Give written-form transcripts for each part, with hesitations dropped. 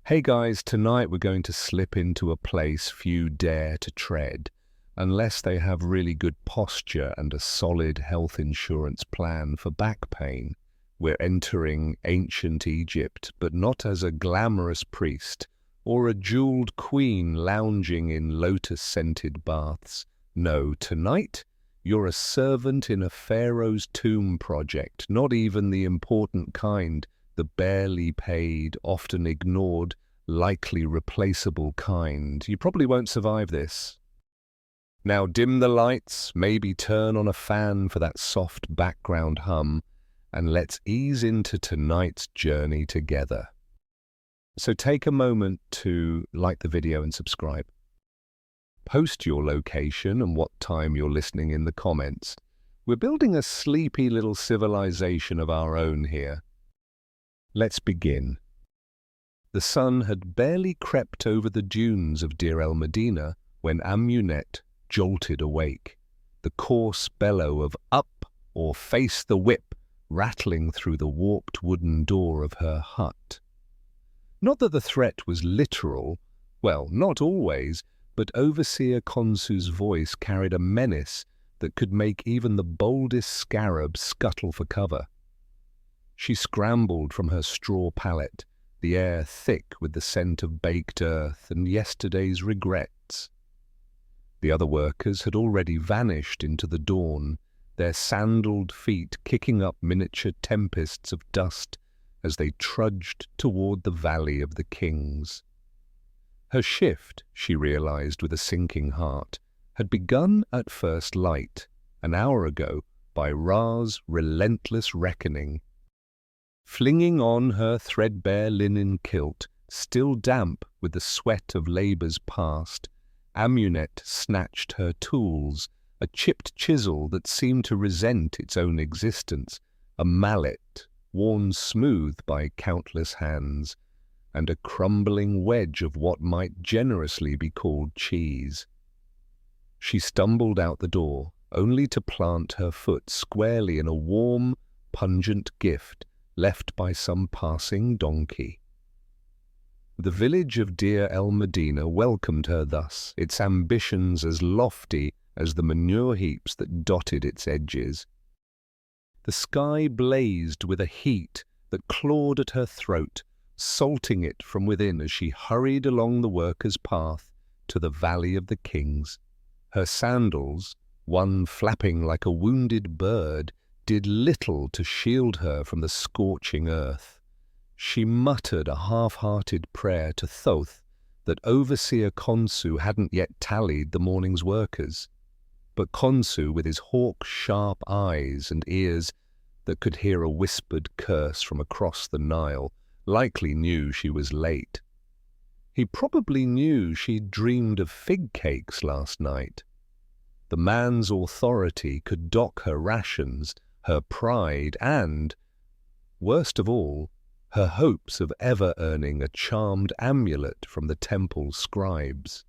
Hey guys, tonight we're going to slip into a place few dare to tread, unless they have really good posture and a solid health insurance plan for back pain. We're entering ancient Egypt, but not as a glamorous priest or a jeweled queen lounging in lotus-scented baths. No, tonight you're a servant in a pharaoh's tomb project, not even the important kind, the barely paid, often ignored, likely replaceable kind. You probably won't survive this. Now dim the lights, maybe turn on a fan for that soft background hum, and let's ease into tonight's journey together. So take a moment to like the video and subscribe. Post your location and what time you're listening in the comments. We're building a sleepy little civilization of our own here. Let's begin. The sun had barely crept over the dunes of Deir el-Medina when Amunet jolted awake, the coarse bellow of "up" or "face the whip" rattling through the warped wooden door of her hut. Not that the threat was literal, well, not always, but Overseer Khonsu's voice carried a menace that could make even the boldest scarab scuttle for cover. She scrambled from her straw pallet, the air thick with the scent of baked earth and yesterday's regrets. The other workers had already vanished into the dawn, their sandaled feet kicking up miniature tempests of dust as they trudged toward the Valley of the Kings. Her shift, she realized with a sinking heart, had begun at first light, an hour ago, by Ra's relentless reckoning. Flinging on her threadbare linen kilt, still damp with the sweat of labor's past, Amunet snatched her tools, a chipped chisel that seemed to resent its own existence, a mallet worn smooth by countless hands, and a crumbling wedge of what might generously be called cheese. She stumbled out the door, only to plant her foot squarely in a warm, pungent gift left by some passing donkey. The village of Deir el-Medina welcomed her thus, its ambitions as lofty as the manure heaps that dotted its edges. The sky blazed with a heat that clawed at her throat, salting it from within as she hurried along the workers' path to the Valley of the Kings. Her sandals, one flapping like a wounded bird, did little to shield her from the scorching earth. She muttered a half-hearted prayer to Thoth that Overseer Khonsu hadn't yet tallied the morning's workers. But Khonsu, with his hawk-sharp eyes and ears that could hear a whispered curse from across the Nile, likely knew she was late. He probably knew she'd dreamed of fig cakes last night. The man's authority could dock her rations, her pride, and, worst of all, her hopes of ever earning a charmed amulet from the temple scribes.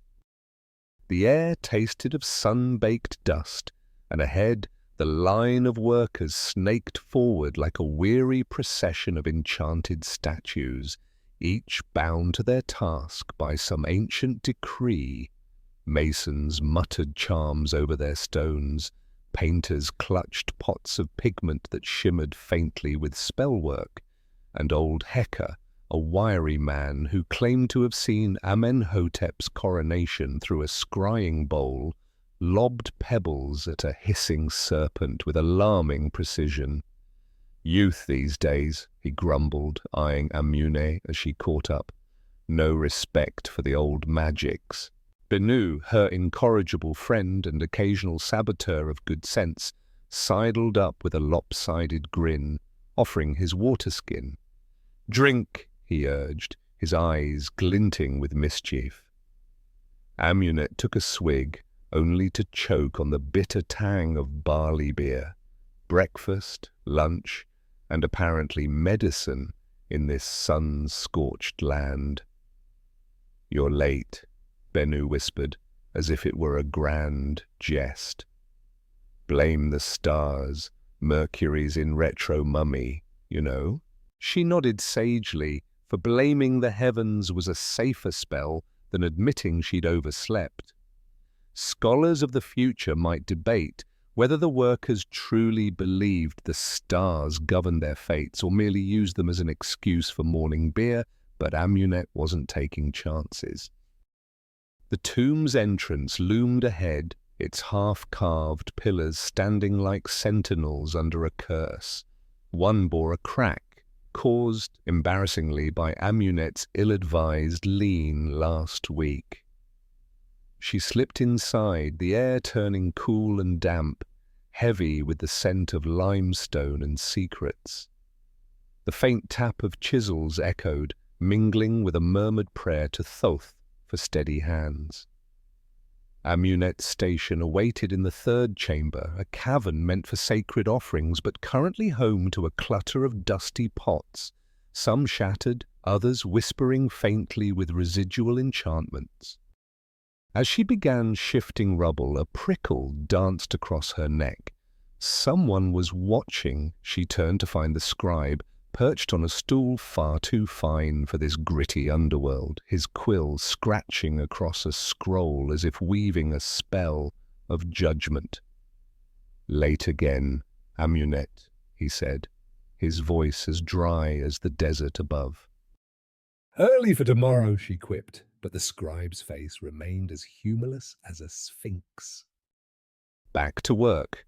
The air tasted of sun-baked dust, and ahead the line of workers snaked forward like a weary procession of enchanted statues, each bound to their task by some ancient decree. Masons muttered charms over their stones, painters clutched pots of pigment that shimmered faintly with spellwork, and old Heka, a wiry man who claimed to have seen Amenhotep's coronation through a scrying bowl, lobbed pebbles at a hissing serpent with alarming precision. "Youth these days," he grumbled, eyeing Amunet as she caught up. "No respect for the old magics." Bennu, her incorrigible friend and occasional saboteur of good sense, sidled up with a lopsided grin, offering his water skin. "Drink," he urged, his eyes glinting with mischief. Amunet took a swig, only to choke on the bitter tang of barley beer. Breakfast, lunch, and apparently medicine in this sun-scorched land. "You're late," Bennu whispered, as if it were a grand jest. "Blame the stars, Mercury's in retro mummy, you know." She nodded sagely, for blaming the heavens was a safer spell than admitting she'd overslept. Scholars of the future might debate whether the workers truly believed the stars governed their fates or merely used them as an excuse for morning beer, but Amunet wasn't taking chances. The tomb's entrance loomed ahead, its half-carved pillars standing like sentinels under a curse. One bore a crack, caused, embarrassingly, by Amunet's ill-advised lean last week. She slipped inside, the air turning cool and damp, heavy with the scent of limestone and secrets. The faint tap of chisels echoed, mingling with a murmured prayer to Thoth for steady hands. Amunet's station awaited in the third chamber, a cavern meant for sacred offerings, but currently home to a clutter of dusty pots, some shattered, others whispering faintly with residual enchantments. As she began shifting rubble, a prickle danced across her neck. Someone was watching. She turned to find the scribe, perched on a stool far too fine for this gritty underworld, his quill scratching across a scroll as if weaving a spell of judgment. "Late again, Amunet," he said, his voice as dry as the desert above. "Early for tomorrow," she quipped, but the scribe's face remained as humorless as a sphinx. Back to work.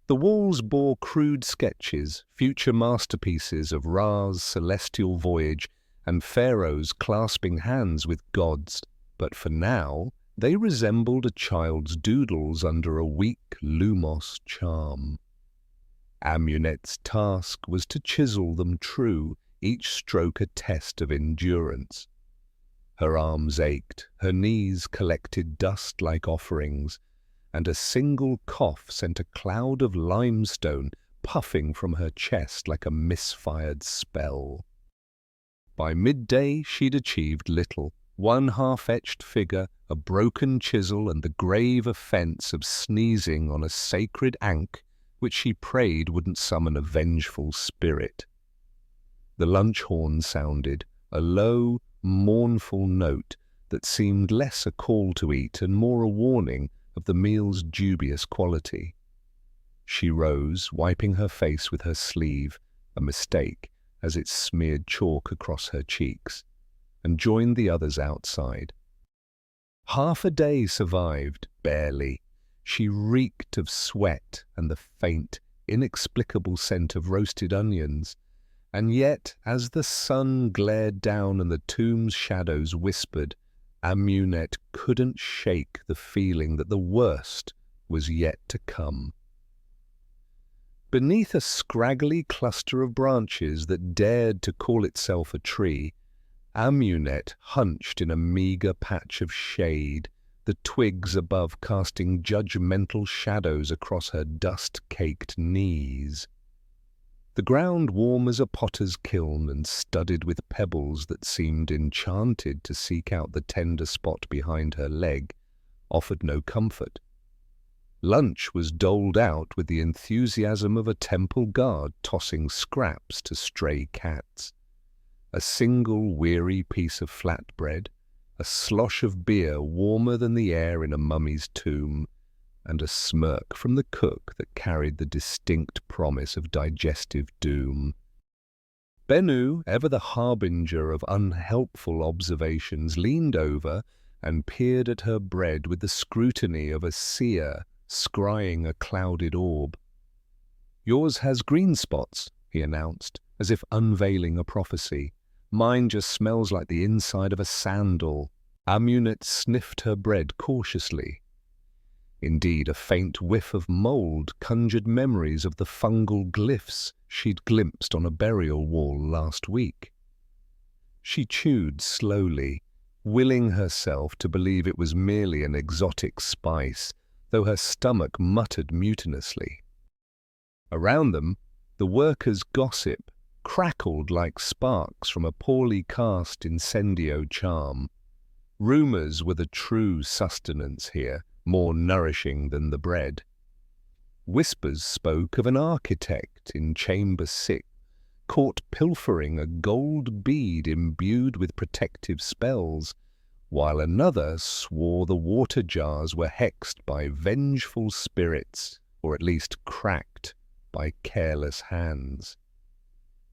The walls bore crude sketches, future masterpieces of Ra's celestial voyage and pharaohs clasping hands with gods, but for now they resembled a child's doodles under a weak Lumos charm. Amunet's task was to chisel them true, each stroke a test of endurance. Her arms ached, her knees collected dust like offerings, and a single cough sent a cloud of limestone puffing from her chest like a misfired spell. By midday she'd achieved little, one half-etched figure, a broken chisel, and the grave offence of sneezing on a sacred ankh which she prayed wouldn't summon a vengeful spirit. The lunch horn sounded, a low, mournful note that seemed less a call to eat and more a warning of the meal's dubious quality. She rose, wiping her face with her sleeve, a mistake as it smeared chalk across her cheeks, and joined the others outside. Half a day survived, barely. She reeked of sweat and the faint, inexplicable scent of roasted onions, and yet, as the sun glared down and the tomb's shadows whispered, Amunet couldn't shake the feeling that the worst was yet to come. Beneath a scraggly cluster of branches that dared to call itself a tree, Amunet hunched in a meagre patch of shade, the twigs above casting judgmental shadows across her dust-caked knees. The ground warm as a potter's kiln and studded with pebbles that seemed enchanted to seek out the tender spot behind her leg, offered no comfort. Lunch was doled out with the enthusiasm of a temple guard tossing scraps to stray cats. A single weary piece of flatbread, a slosh of beer warmer than the air in a mummy's tomb, and a smirk from the cook that carried the distinct promise of digestive doom. Bennu, ever the harbinger of unhelpful observations, leaned over and peered at her bread with the scrutiny of a seer scrying a clouded orb. "Yours has green spots," he announced, as if unveiling a prophecy. "Mine just smells like the inside of a sandal." Amunet sniffed her bread cautiously. Indeed, a faint whiff of mould conjured memories of the fungal glyphs she'd glimpsed on a burial wall last week. She chewed slowly, willing herself to believe it was merely an exotic spice, though her stomach muttered mutinously. Around them, the workers' gossip crackled like sparks from a poorly cast incendio charm. Rumours were the true sustenance here, more nourishing than the bread. Whispers spoke of an architect in chamber 6, caught pilfering a gold bead imbued with protective spells, while another swore the water jars were hexed by vengeful spirits, or at least cracked by careless hands.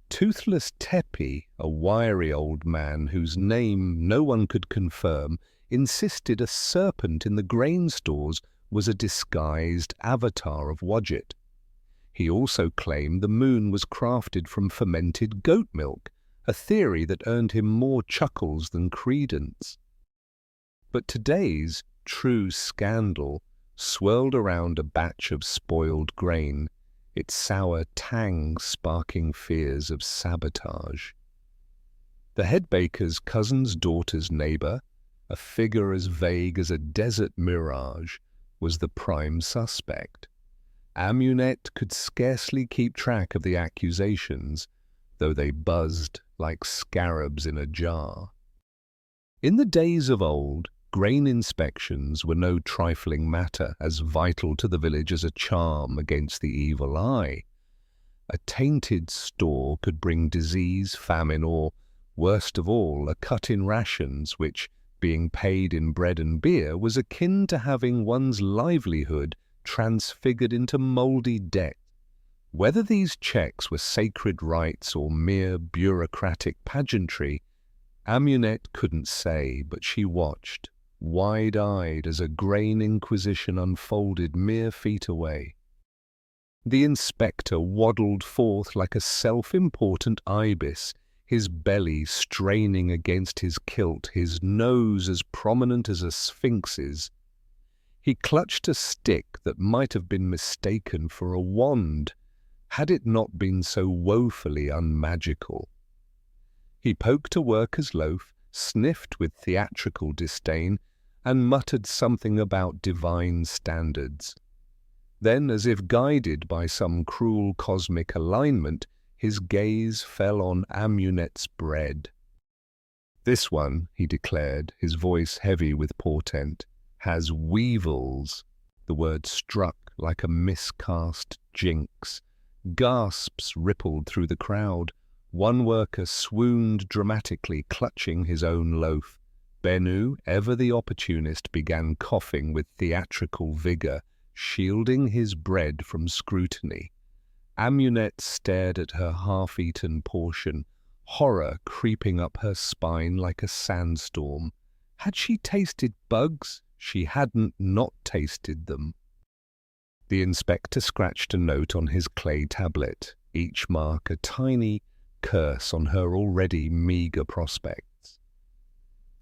Toothless Tepi, a wiry old man whose name no one could confirm, insisted a serpent in the grain stores was a disguised avatar of Wadjet. He also claimed the moon was crafted from fermented goat milk, a theory that earned him more chuckles than credence. But today's true scandal swirled around a batch of spoiled grain, its sour tang sparking fears of sabotage. The head baker's cousin's daughter's neighbor, a figure as vague as a desert mirage, was the prime suspect. Amunet could scarcely keep track of the accusations, though they buzzed like scarabs in a jar. In the days of old, grain inspections were no trifling matter, as vital to the village as a charm against the evil eye. A tainted store could bring disease, famine, or, worst of all, a cut in rations, which, being paid in bread and beer, was akin to having one's livelihood transfigured into mouldy debt. Whether these checks were sacred rites or mere bureaucratic pageantry, Amunet couldn't say, but she watched, wide-eyed, as a grain inquisition unfolded mere feet away. The inspector waddled forth like a self-important ibis, his belly straining against his kilt, his nose as prominent as a sphinx's. He clutched a stick that might have been mistaken for a wand, had it not been so woefully unmagical. He poked a worker's loaf, sniffed with theatrical disdain, and muttered something about divine standards. Then, as if guided by some cruel cosmic alignment, his gaze fell on Amunet's bread. "This one," he declared, his voice heavy with portent, "has weevils." The word struck like a miscast jinx. Gasps rippled through the crowd. One worker swooned dramatically, clutching his own loaf. Bennu, ever the opportunist, began coughing with theatrical vigor, shielding his bread from scrutiny. Amunet stared at her half-eaten portion, horror creeping up her spine like a sandstorm. Had she tasted bugs? She hadn't not tasted them. The inspector scratched a note on his clay tablet, each mark a tiny curse on her already meagre prospects.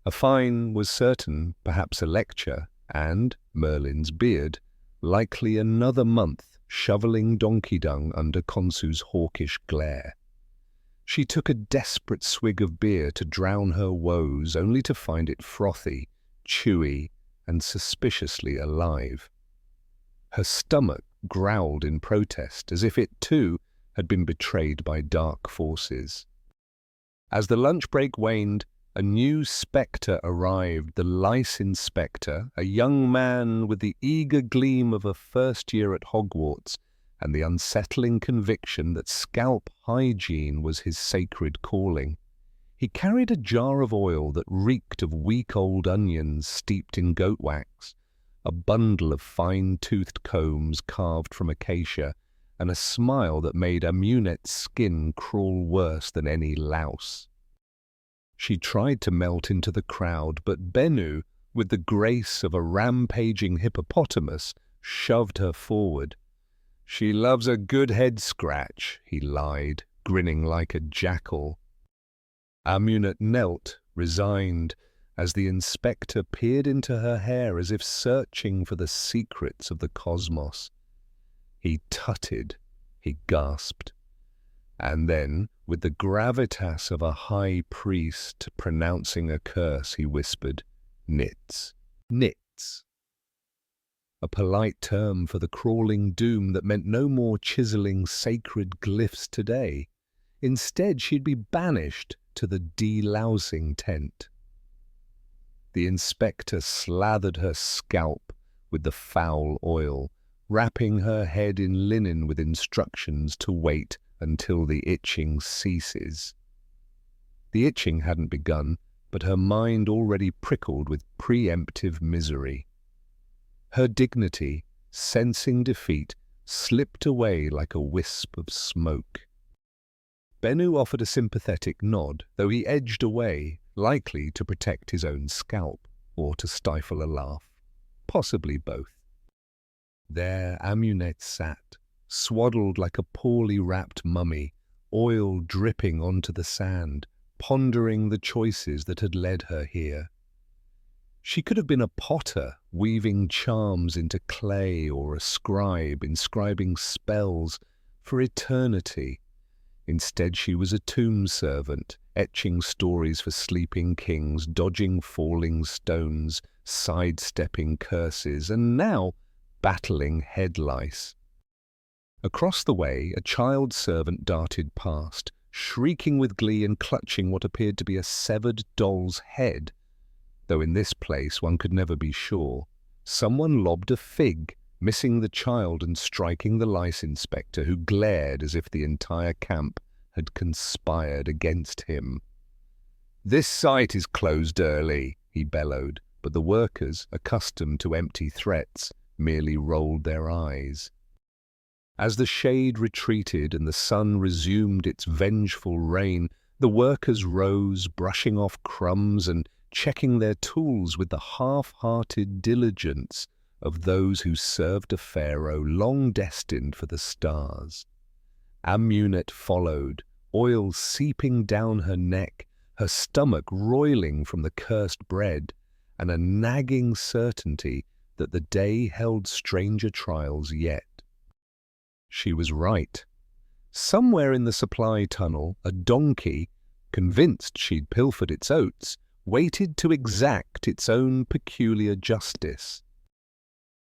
A fine was certain, perhaps a lecture, and, Merlin's beard, likely another month shoveling donkey dung under Khonsu's hawkish glare. She took a desperate swig of beer to drown her woes, only to find it frothy, chewy, and suspiciously alive. Her stomach growled in protest, as if it too had been betrayed by dark forces. As the lunch break waned, a new spectre arrived, the lice inspector, a young man with the eager gleam of a first year at Hogwarts and the unsettling conviction that scalp hygiene was his sacred calling. He carried a jar of oil that reeked of week-old onions steeped in goat wax, a bundle of fine-toothed combs carved from acacia, and a smile that made Amunet's skin crawl worse than any louse. She tried to melt into the crowd, but Bennu, with the grace of a rampaging hippopotamus, shoved her forward. "She loves a good head scratch," he lied, grinning like a jackal. Amunet knelt, resigned, as the inspector peered into her hair as if searching for the secrets of the cosmos. He tutted, he gasped. And then, with the gravitas of a high priest pronouncing a curse, he whispered, "Nits, nits." A polite term for the crawling doom that meant no more chiseling sacred glyphs today. Instead, she'd be banished to the delousing tent. The inspector slathered her scalp with the foul oil, wrapping her head in linen with instructions to wait until the itching ceases. The itching hadn't begun, but her mind already prickled with preemptive misery. Her dignity, sensing defeat, slipped away like a wisp of smoke. Bennu offered a sympathetic nod, though he edged away, likely to protect his own scalp, or to stifle a laugh. Possibly both. There Amunet sat, swaddled like a poorly wrapped mummy, oil dripping onto the sand, pondering the choices that had led her here. She could have been a potter, weaving charms into clay, or a scribe, inscribing spells for eternity. Instead, she was a tomb servant, etching stories for sleeping kings, dodging falling stones, sidestepping curses, and now battling head lice. Across the way, a child servant darted past, shrieking with glee and clutching what appeared to be a severed doll's head. Though in this place one could never be sure. Someone lobbed a fig, missing the child and striking the lice inspector, who glared as if the entire camp had conspired against him. "This site is closed early," he bellowed, but the workers, accustomed to empty threats, merely rolled their eyes. As the shade retreated and the sun resumed its vengeful reign, the workers rose, brushing off crumbs and checking their tools with the half-hearted diligence of those who served a pharaoh long destined for the stars. Amunet followed, oil seeping down her neck, her stomach roiling from the cursed bread, and a nagging certainty that the day held stranger trials yet. She was right. Somewhere in the supply tunnel, a donkey, convinced she'd pilfered its oats, waited to exact its own peculiar justice.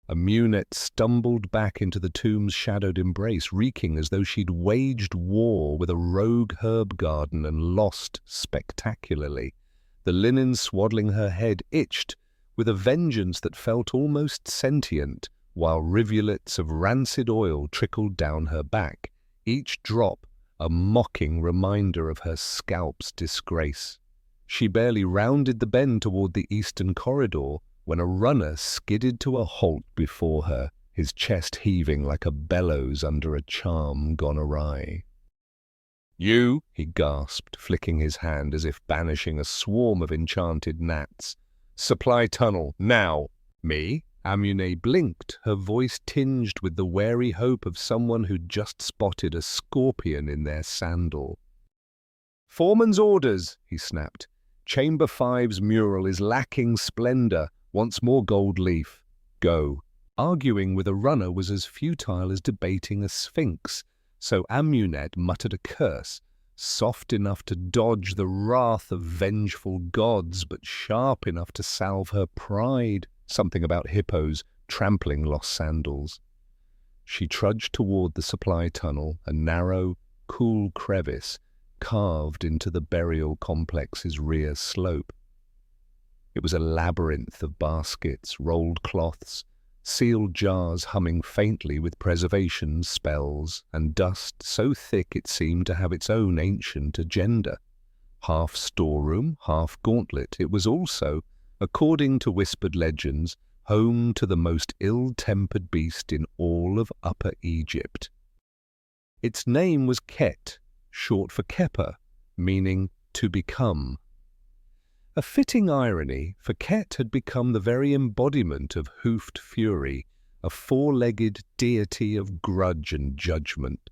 Amunet stumbled back into the tomb's shadowed embrace, reeking as though she'd waged war with a rogue herb garden and lost spectacularly. The linen swaddling her head itched with a vengeance that felt almost sentient, while rivulets of rancid oil trickled down her back, each drop a mocking reminder of her scalp's disgrace. She barely rounded the bend toward the eastern corridor when a runner skidded to a halt before her, his chest heaving like a bellows under a charm gone awry. "You," he gasped, flicking his hand as if banishing a swarm of enchanted gnats. "Supply tunnel, now." "Me?" Amunet blinked, her voice tinged with the wary hope of someone who'd just spotted a scorpion in their sandal. "Foreman's orders," he snapped. "Chamber 5's mural is lacking splendor. Wants more gold leaf. Go." Arguing with a runner was as futile as debating a sphinx, so Amunet muttered a curse, soft enough to dodge the wrath of vengeful gods, but sharp enough to salve her pride, something about hippos trampling lost sandals. She trudged toward the supply tunnel, a narrow, cool crevice carved into the burial complex's rear slope. It was a labyrinth of baskets, rolled cloths, sealed jars humming faintly with preservation spells, and dust so thick it seemed to have its own ancient agenda. Half storeroom, half gauntlet, it was also, according to whispered legends, home to the most ill-tempered beast in all of Upper Egypt. Its name was Ket, short for Keper, meaning to become. A fitting irony, for Ket had become the very embodiment of hoofed fury, a four-legged deity of grudge and judgment.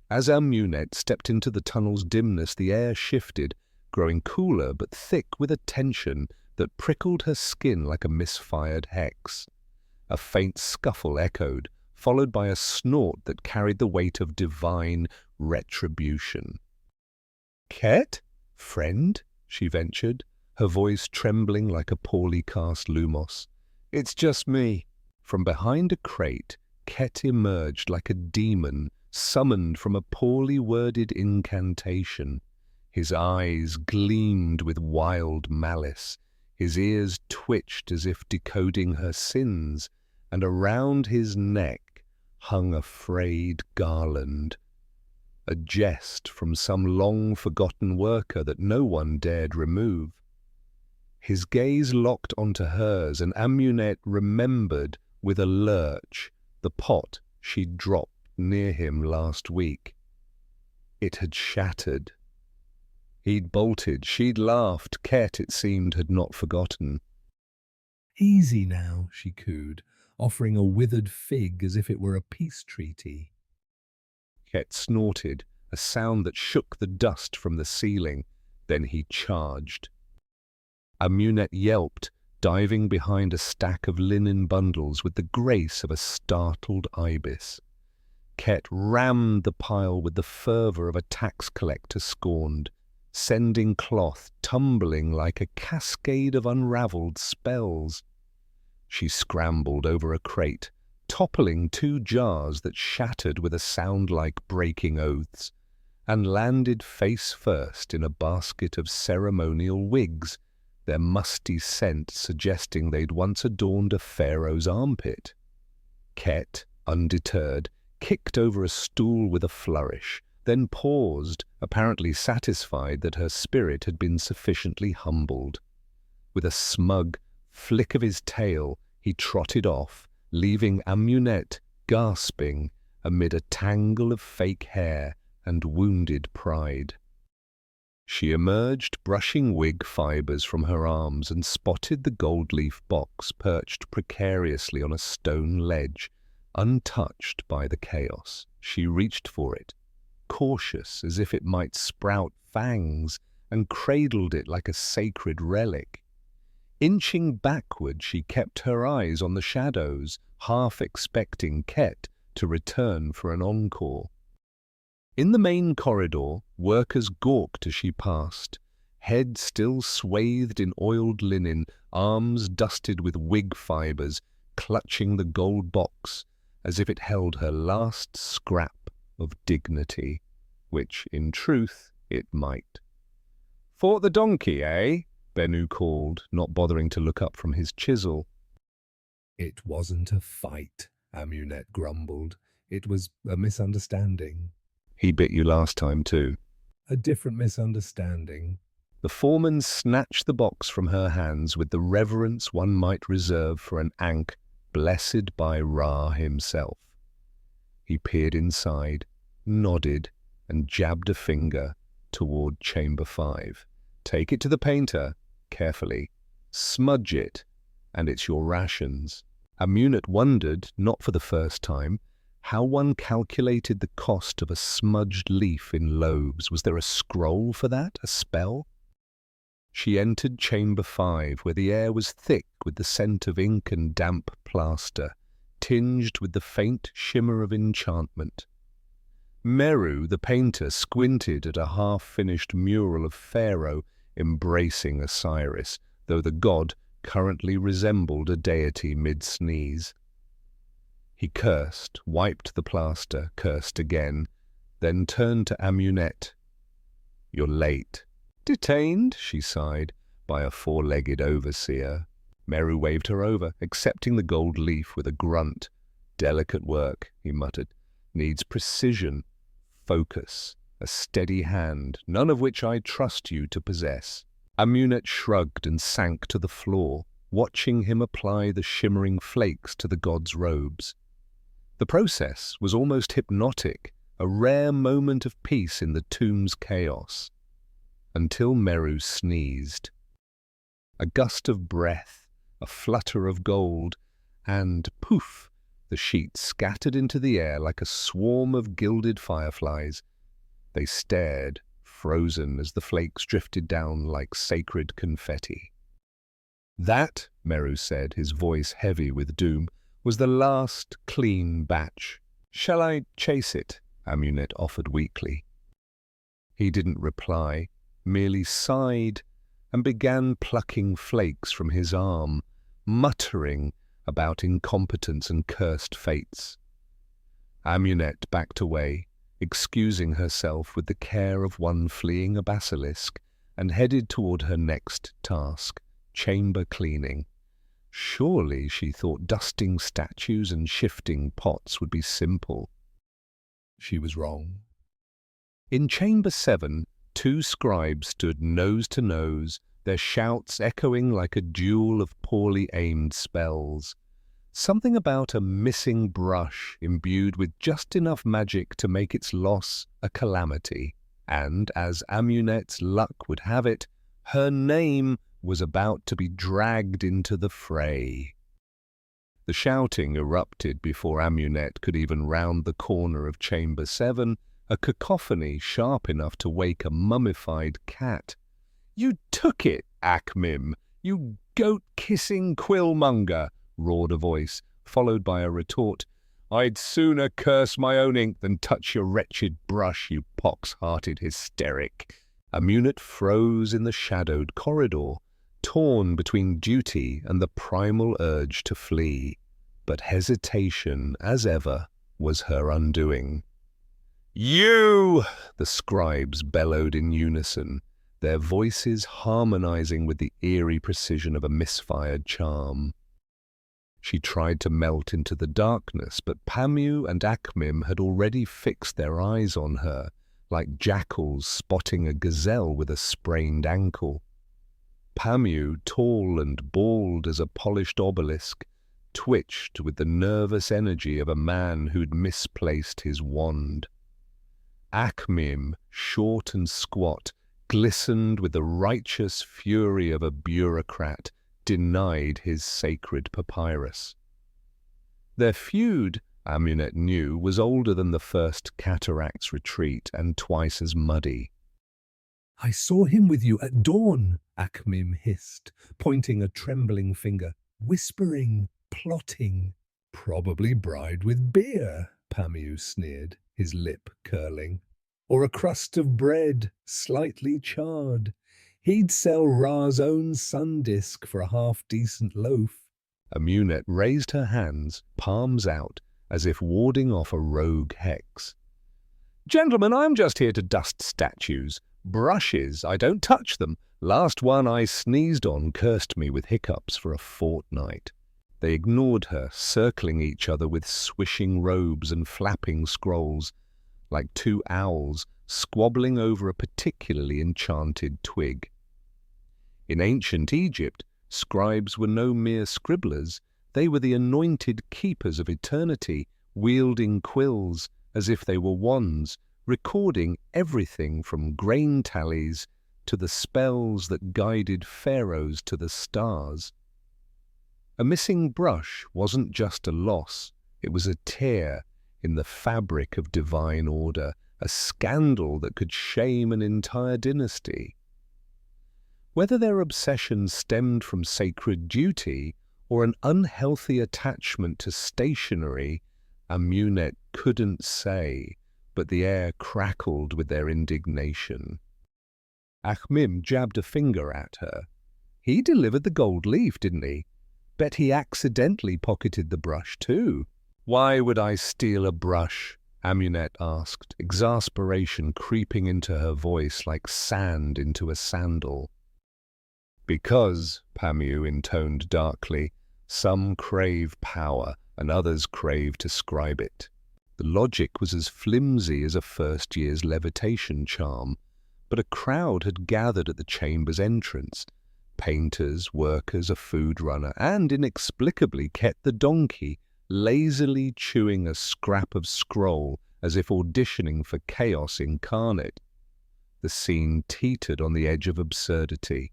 As Amunet stepped into the tunnel's dimness, the air shifted, growing cooler but thick with a tension that prickled her skin like a misfired hex. A faint scuffle echoed, followed by a snort that carried the weight of divine retribution. "Ket? Friend?" she ventured, her voice trembling like a poorly cast lumos. "It's just me." From behind a crate, Ket emerged like a demon summoned from a poorly worded incantation. His eyes gleamed with wild malice, his ears twitched as if decoding her sins, and around his neck hung a frayed garland. a jest from some long-forgotten worker that no one dared remove. His gaze locked onto hers, and Amunet remembered with a lurch the pot she'd dropped near him last week. It had shattered. He'd bolted, she'd laughed, Ket, it seemed, had not forgotten. Easy now, she cooed, offering a withered fig as if it were a peace treaty. Ket snorted, a sound that shook the dust from the ceiling. Then he charged. Amunet yelped, diving behind a stack of linen bundles with the grace of a startled ibis. Ket rammed the pile with the fervour of a tax collector scorned, sending cloth tumbling like a cascade of unravelled spells. She scrambled over a crate, toppling 2 jars that shattered with a sound like breaking oaths, and landed face first in a basket of ceremonial wigs, their musty scent suggesting they'd once adorned a pharaoh's armpit. Ket, undeterred, kicked over a stool with a flourish, then paused, apparently satisfied that her spirit had been sufficiently humbled. With a smug flick of his tail, he trotted off, leaving Amunet gasping amid a tangle of fake hair and wounded pride. She emerged, brushing wig fibres from her arms, and spotted the gold leaf box perched precariously on a stone ledge, untouched by the chaos. She reached for it, cautious as if it might sprout fangs, and cradled it like a sacred relic. Inching backward, she kept her eyes on the shadows, half expecting Ket to return for an encore. In the main corridor, workers gawked as she passed, head still swathed in oiled linen, arms dusted with wig fibres, clutching the gold box as if it held her last scrap of dignity, which, in truth, it might. "Fought the donkey, eh?" Bennu called, not bothering to look up from his chisel. It wasn't a fight, Amunet grumbled. It was a misunderstanding. "He bit you last time, too." A different misunderstanding. The foreman snatched the box from her hands with the reverence one might reserve for an Ankh blessed by Ra himself. He peered inside, nodded, and jabbed a finger toward Chamber 5. "Take it to the painter, carefully. Smudge it, and it's your rations." Amunet wondered, not for the first time, how one calculated the cost of a smudged leaf in loaves. Was there a scroll for that, a spell? She entered Chamber 5, where the air was thick with the scent of ink and damp plaster, tinged with the faint shimmer of enchantment. Meru, the painter, squinted at a half-finished mural of Pharaoh embracing Osiris, though the god currently resembled a deity mid-sneeze. He cursed, wiped the plaster, cursed again, then turned to Amunet. "You're late." "Detained," she sighed, "by a 4-legged overseer." Meru waved her over, accepting the gold leaf with a grunt. "Delicate work," he muttered. "Needs precision, focus, a steady hand, none of which I trust you to possess." Amunet shrugged and sank to the floor, watching him apply the shimmering flakes to the god's robes. The process was almost hypnotic, a rare moment of peace in the tomb's chaos, until Meru sneezed. A gust of breath, a flutter of gold, and poof, the sheet scattered into the air like a swarm of gilded fireflies. They stared, frozen as the flakes drifted down like sacred confetti. "That," Meru said, his voice heavy with doom, "was the last clean batch. Shall I chase it?" Amunet offered weakly. He didn't reply, merely sighed and began plucking flakes from his arm, muttering about incompetence and cursed fates. Amunet backed away, excusing herself with the care of one fleeing a basilisk, and headed toward her next task, chamber cleaning. Surely, she thought, dusting statues and shifting pots would be simple. She was wrong. In Chamber 7, two scribes stood nose to nose, their shouts echoing like a duel of poorly aimed spells. Something about a missing brush imbued with just enough magic to make its loss a calamity. And, as Amunet's luck would have it, her name was about to be dragged into the fray. The shouting erupted before Amunet could even round the corner of Chamber 7, a cacophony sharp enough to wake a mummified cat. "You took it, Akhmim, you goat-kissing quillmonger!" roared a voice, followed by a retort. "I'd sooner curse my own ink than touch your wretched brush, you pox-hearted hysteric." Amunet froze in the shadowed corridor, torn between duty and the primal urge to flee. But hesitation, as ever, was her undoing. "You!" the scribes bellowed in unison, their voices harmonizing with the eerie precision of a misfired charm. She tried to melt into the darkness, but Pamu and Akhmim had already fixed their eyes on her, like jackals spotting a gazelle with a sprained ankle. Pamu, tall and bald as a polished obelisk, twitched with the nervous energy of a man who'd misplaced his wand. Akhmim, short and squat, glistened with the righteous fury of a bureaucrat denied his sacred papyrus. Their feud, Amunet knew, was older than the first cataract's retreat and twice as muddy. "I saw him with you at dawn," Akhmim hissed, pointing a trembling finger, whispering, plotting. "Probably bribed with beer," Pamu sneered, his lip curling. "Or a crust of bread, slightly charred. He'd sell Ra's own sun disk for a half-decent loaf." Amunet raised her hands, palms out, as if warding off a rogue hex. "Gentlemen, I'm just here to dust statues. Brushes, I don't touch them. Last one I sneezed on cursed me with hiccups for a fortnight." They ignored her, circling each other with swishing robes and flapping scrolls, like two owls squabbling over a particularly enchanted twig. In ancient Egypt, scribes were no mere scribblers. They were the anointed keepers of eternity, wielding quills as if they were wands, recording everything from grain tallies to the spells that guided pharaohs to the stars. A missing brush wasn't just a loss, it was a tear in the fabric of divine order, a scandal that could shame an entire dynasty. Whether their obsession stemmed from sacred duty or an unhealthy attachment to stationery, Amunet couldn't say, but the air crackled with their indignation. Akhmim jabbed a finger at her. "He delivered the gold leaf, didn't he? Bet he accidentally pocketed the brush too." "Why would I steal a brush?" Amunet asked, exasperation creeping into her voice like sand into a sandal. "Because," Pamu intoned darkly, "some crave power and others crave to scribe it." The logic was as flimsy as a first-year's levitation charm, but a crowd had gathered at the chamber's entrance. Painters, workers, a food runner, and inexplicably Ket the donkey, lazily chewing a scrap of scroll as if auditioning for chaos incarnate. The scene teetered on the edge of absurdity.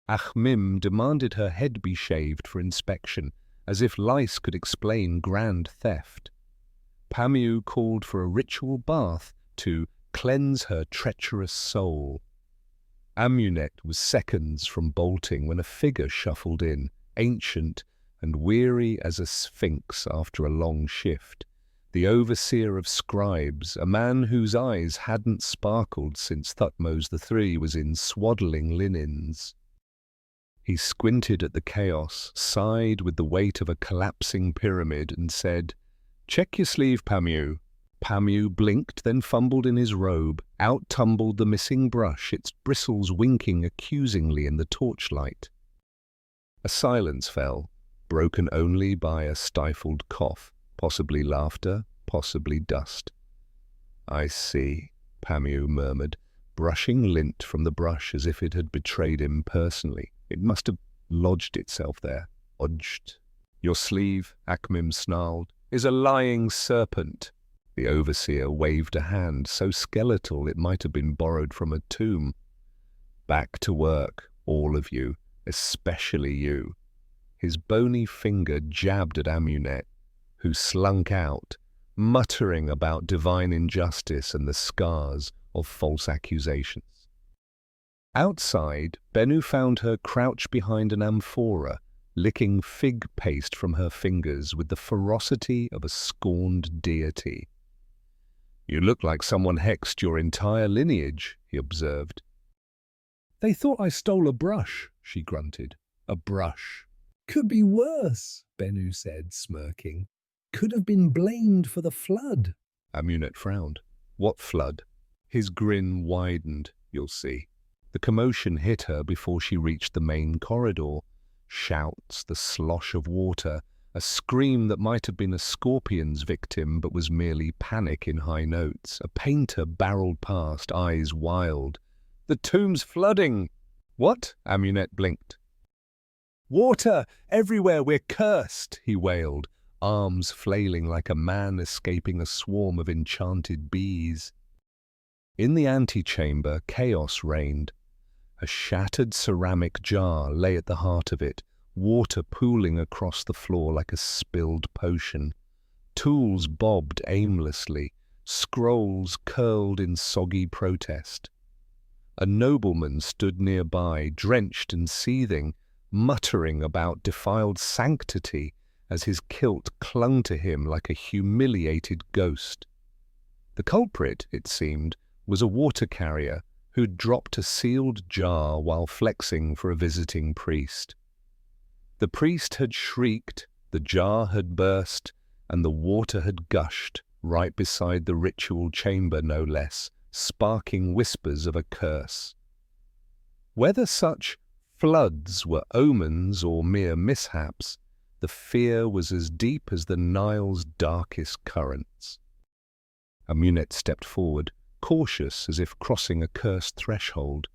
Akhmim demanded her head be shaved for inspection, as if lice could explain grand theft. Pamu called for a ritual bath to cleanse her treacherous soul. Amunet was seconds from bolting when a figure shuffled in, ancient and weary as a sphinx after a long shift. The overseer of scribes, a man whose eyes hadn't sparkled since Thutmose III was in swaddling linens. He squinted at the chaos, sighed with the weight of a collapsing pyramid, and said, "Check your sleeve, Pamu." Pamu blinked, then fumbled in his robe. Out tumbled the missing brush, its bristles winking accusingly in the torchlight. A silence fell, broken only by a stifled cough, possibly laughter, possibly dust. "I see," Pamu murmured, brushing lint from the brush as if it had betrayed him personally. It must have lodged itself there. Lodged. Your sleeve, Akmim snarled, is a lying serpent. The overseer waved a hand so skeletal it might have been borrowed from a tomb. Back to work, all of you, especially you. His bony finger jabbed at Amunet, who slunk out, muttering about divine injustice and the scars of false accusations. Outside, Bennu found her crouched behind an amphora, licking fig paste from her fingers with the ferocity of a scorned deity. You look like someone hexed your entire lineage, he observed. They thought I stole a brush, she grunted. A brush. Could be worse, Bennu said, smirking. Could have been blamed for the flood. Amunet frowned. What flood? His grin widened, you'll see. The commotion hit her before she reached the main corridor. Shouts, the slosh of water, a scream that might have been a scorpion's victim but was merely panic in high notes. A painter barreled past, eyes wild. The tomb's flooding! What? Amunet blinked. Water! Everywhere! We're cursed! He wailed, arms flailing like a man escaping a swarm of enchanted bees. In the antechamber, chaos reigned. A shattered ceramic jar lay at the heart of it, water pooling across the floor like a spilled potion. Tools bobbed aimlessly, scrolls curled in soggy protest. A nobleman stood nearby, drenched and seething, muttering about defiled sanctity as his kilt clung to him like a humiliated ghost. The culprit, it seemed, was a water carrier who'd dropped a sealed jar while flexing for a visiting priest. The priest had shrieked, the jar had burst, and the water had gushed right beside the ritual chamber, no less, sparking whispers of a curse. Whether such floods were omens or mere mishaps, the fear was as deep as the Nile's darkest currents. Amunet stepped forward, cautious as if crossing a cursed threshold.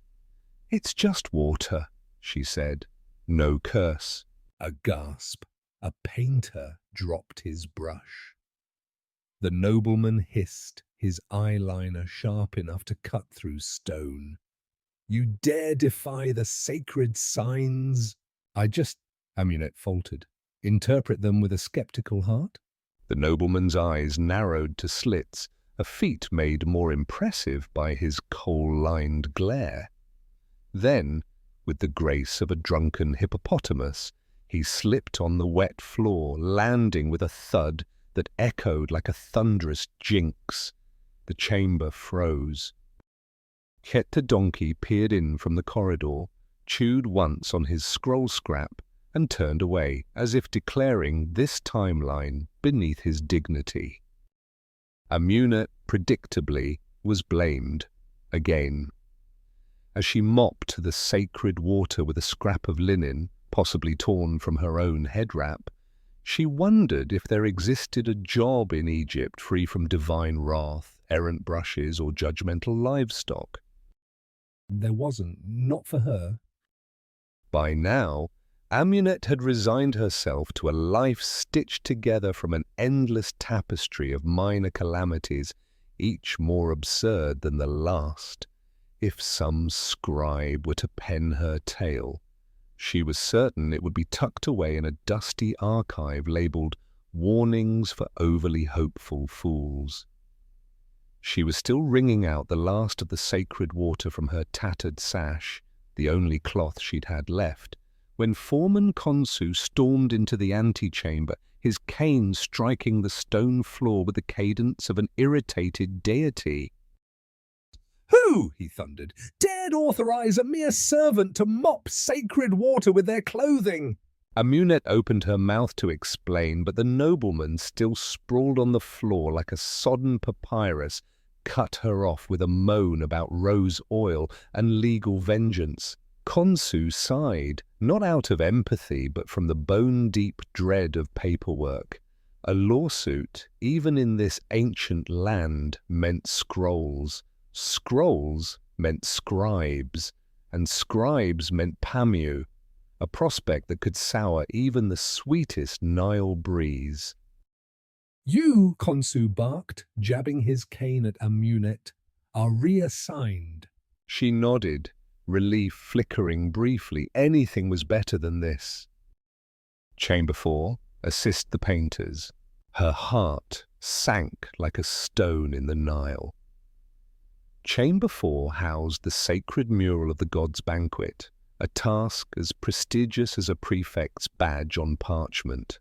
It's just water, she said. No curse. A gasp. A painter dropped his brush. The nobleman hissed, his eyeliner sharp enough to cut through stone. You dare defy the sacred signs? Amunet faltered. Interpret them with a skeptical heart? The nobleman's eyes narrowed to slits, a feat made more impressive by his coal-lined glare. Then, with the grace of a drunken hippopotamus, he slipped on the wet floor, landing with a thud that echoed like a thunderous jinx. The chamber froze. Chet the donkey peered in from the corridor, chewed once on his scroll scrap, and turned away, as if declaring this timeline beneath his dignity. Amunet, predictably, was blamed, again. As she mopped the sacred water with a scrap of linen, possibly torn from her own head wrap, she wondered if there existed a job in Egypt free from divine wrath, errant brushes, or judgmental livestock. There wasn't, not for her. By now, Amunet had resigned herself to a life stitched together from an endless tapestry of minor calamities, each more absurd than the last. If some scribe were to pen her tale, she was certain it would be tucked away in a dusty archive labeled Warnings for Overly Hopeful Fools. She was still wringing out the last of the sacred water from her tattered sash, the only cloth she'd had left, when Foreman Khonsu stormed into the antechamber, his cane striking the stone floor with the cadence of an irritated deity. Who, he thundered, dared authorize a mere servant to mop sacred water with their clothing? Amunet opened her mouth to explain, but the nobleman, still sprawled on the floor like a sodden papyrus, cut her off with a moan about rose oil and legal vengeance. Khonsu sighed, not out of empathy, but from the bone-deep dread of paperwork. A lawsuit, even in this ancient land, meant scrolls, Scrolls meant scribes, and scribes meant Pamu, a prospect that could sour even the sweetest Nile breeze. You, Khonsu barked, jabbing his cane at Amunet, are reassigned. She nodded, relief flickering briefly. Anything was better than this. Chamber 4, assist the painters. Her heart sank like a stone in the Nile. Chamber 4 housed the sacred mural of the gods' banquet, a task as prestigious as a prefect's badge on parchment.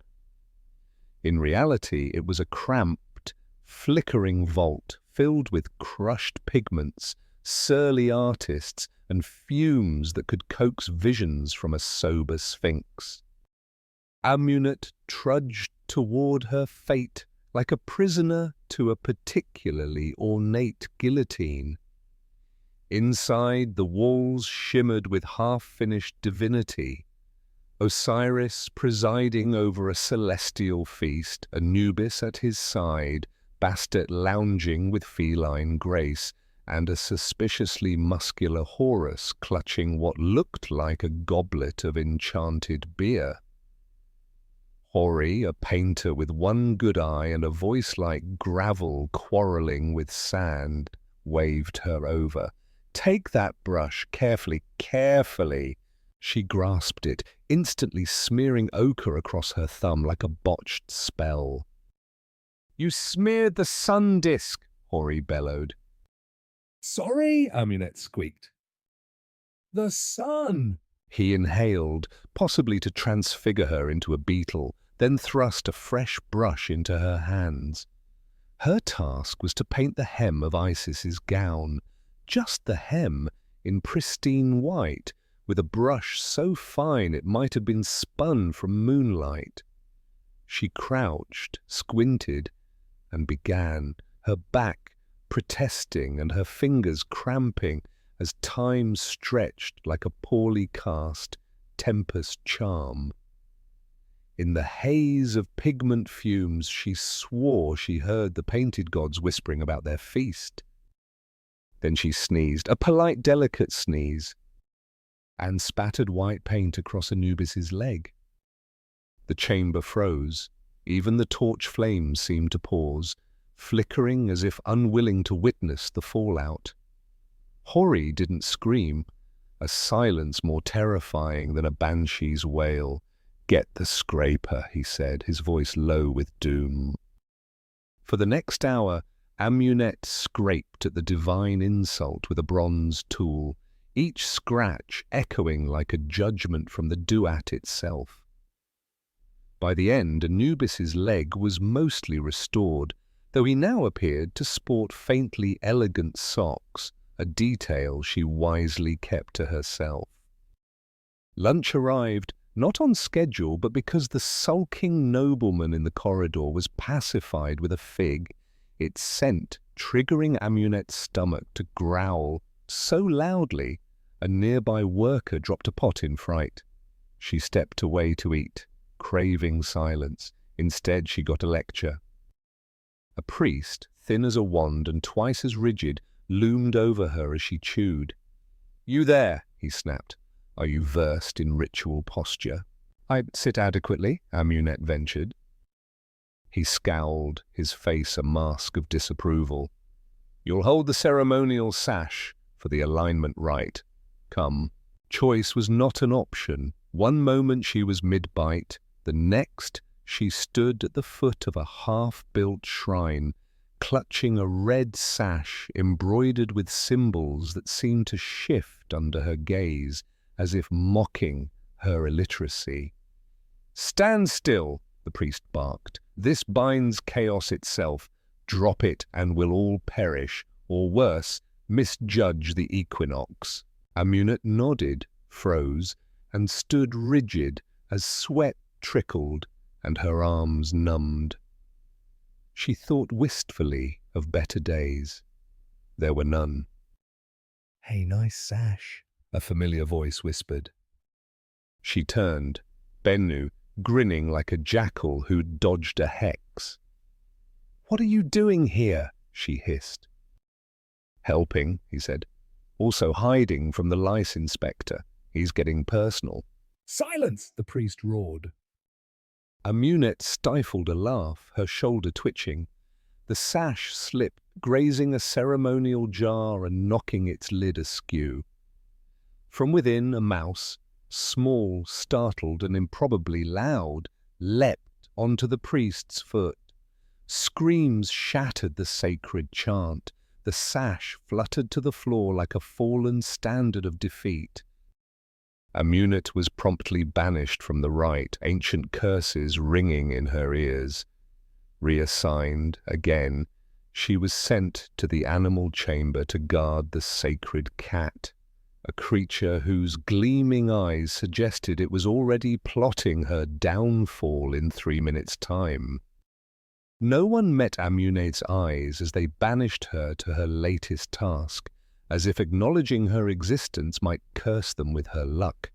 In reality, it was a cramped, flickering vault filled with crushed pigments, surly artists, and fumes that could coax visions from a sober sphinx. Amunet trudged toward her fate like a prisoner to a particularly ornate guillotine. Inside, the walls shimmered with half-finished divinity. Osiris presiding over a celestial feast, Anubis at his side, Bastet lounging with feline grace, and a suspiciously muscular Horus clutching what looked like a goblet of enchanted beer. Hori, a painter with one good eye and a voice like gravel quarreling with sand, waved her over. "Take that brush, carefully, carefully." She grasped it, instantly smearing ochre across her thumb like a botched spell. "You smeared the sun disk," Hori bellowed. Sorry, Amunet squeaked. The sun! He inhaled, possibly to transfigure her into a beetle, then thrust a fresh brush into her hands. Her task was to paint the hem of Isis's gown, just the hem, in pristine white, with a brush so fine it might have been spun from moonlight. She crouched, squinted, and began, her back protesting and her fingers cramping as time stretched like a poorly cast tempest charm. In the haze of pigment fumes, she swore she heard the painted gods whispering about their feast. Then she sneezed, a polite, delicate sneeze, and spattered white paint across Anubis's leg. The chamber froze. Even the torch flames seemed to pause, flickering as if unwilling to witness the fallout. Hori didn't scream, a silence more terrifying than a banshee's wail. "Get the scraper," he said, his voice low with doom. For the next hour, Amunet scraped at the divine insult with a bronze tool, each scratch echoing like a judgment from the duat itself. By the end, Anubis's leg was mostly restored, though he now appeared to sport faintly elegant socks, a detail she wisely kept to herself. Lunch arrived, not on schedule, but because the sulking nobleman in the corridor was pacified with a fig, its scent triggering Amunet's stomach to growl so loudly a nearby worker dropped a pot in fright. She stepped away to eat, craving silence. Instead, she got a lecture. A priest, thin as a wand and twice as rigid, loomed over her as she chewed. "You there," he snapped. "Are you versed in ritual posture?" "I sit adequately," Amunet ventured. He scowled, his face a mask of disapproval. "You'll hold the ceremonial sash for the alignment rite. Come." Choice was not an option. One moment she was mid-bite, the next she stood at the foot of a half-built shrine, clutching a red sash embroidered with symbols that seemed to shift under her gaze, as if mocking her illiteracy. "Stand still," the priest barked. "This binds chaos itself. Drop it and we'll all perish, or worse, misjudge the equinox." Amunet nodded, froze, and stood rigid as sweat trickled and her arms numbed. She thought wistfully of better days. There were none. "Hey, nice sash," a familiar voice whispered. She turned, Bennu grinning like a jackal who'd dodged a hex. "What are you doing here?" she hissed. "Helping," he said. "Also hiding from the lice inspector. He's getting personal." "Silence!" the priest roared. Amunet stifled a laugh, her shoulder twitching. The sash slipped, grazing a ceremonial jar and knocking its lid askew. From within, a mouse, small, startled, and improbably loud, leapt onto the priest's foot. Screams shattered the sacred chant. The sash fluttered to the floor like a fallen standard of defeat. Amunet was promptly banished from the rite, ancient curses ringing in her ears. Reassigned, again, she was sent to the animal chamber to guard the sacred cat, a creature whose gleaming eyes suggested it was already plotting her downfall in 3 minutes' time. No one met Amunet's eyes as they banished her to her latest task, as if acknowledging her existence might curse them with her luck.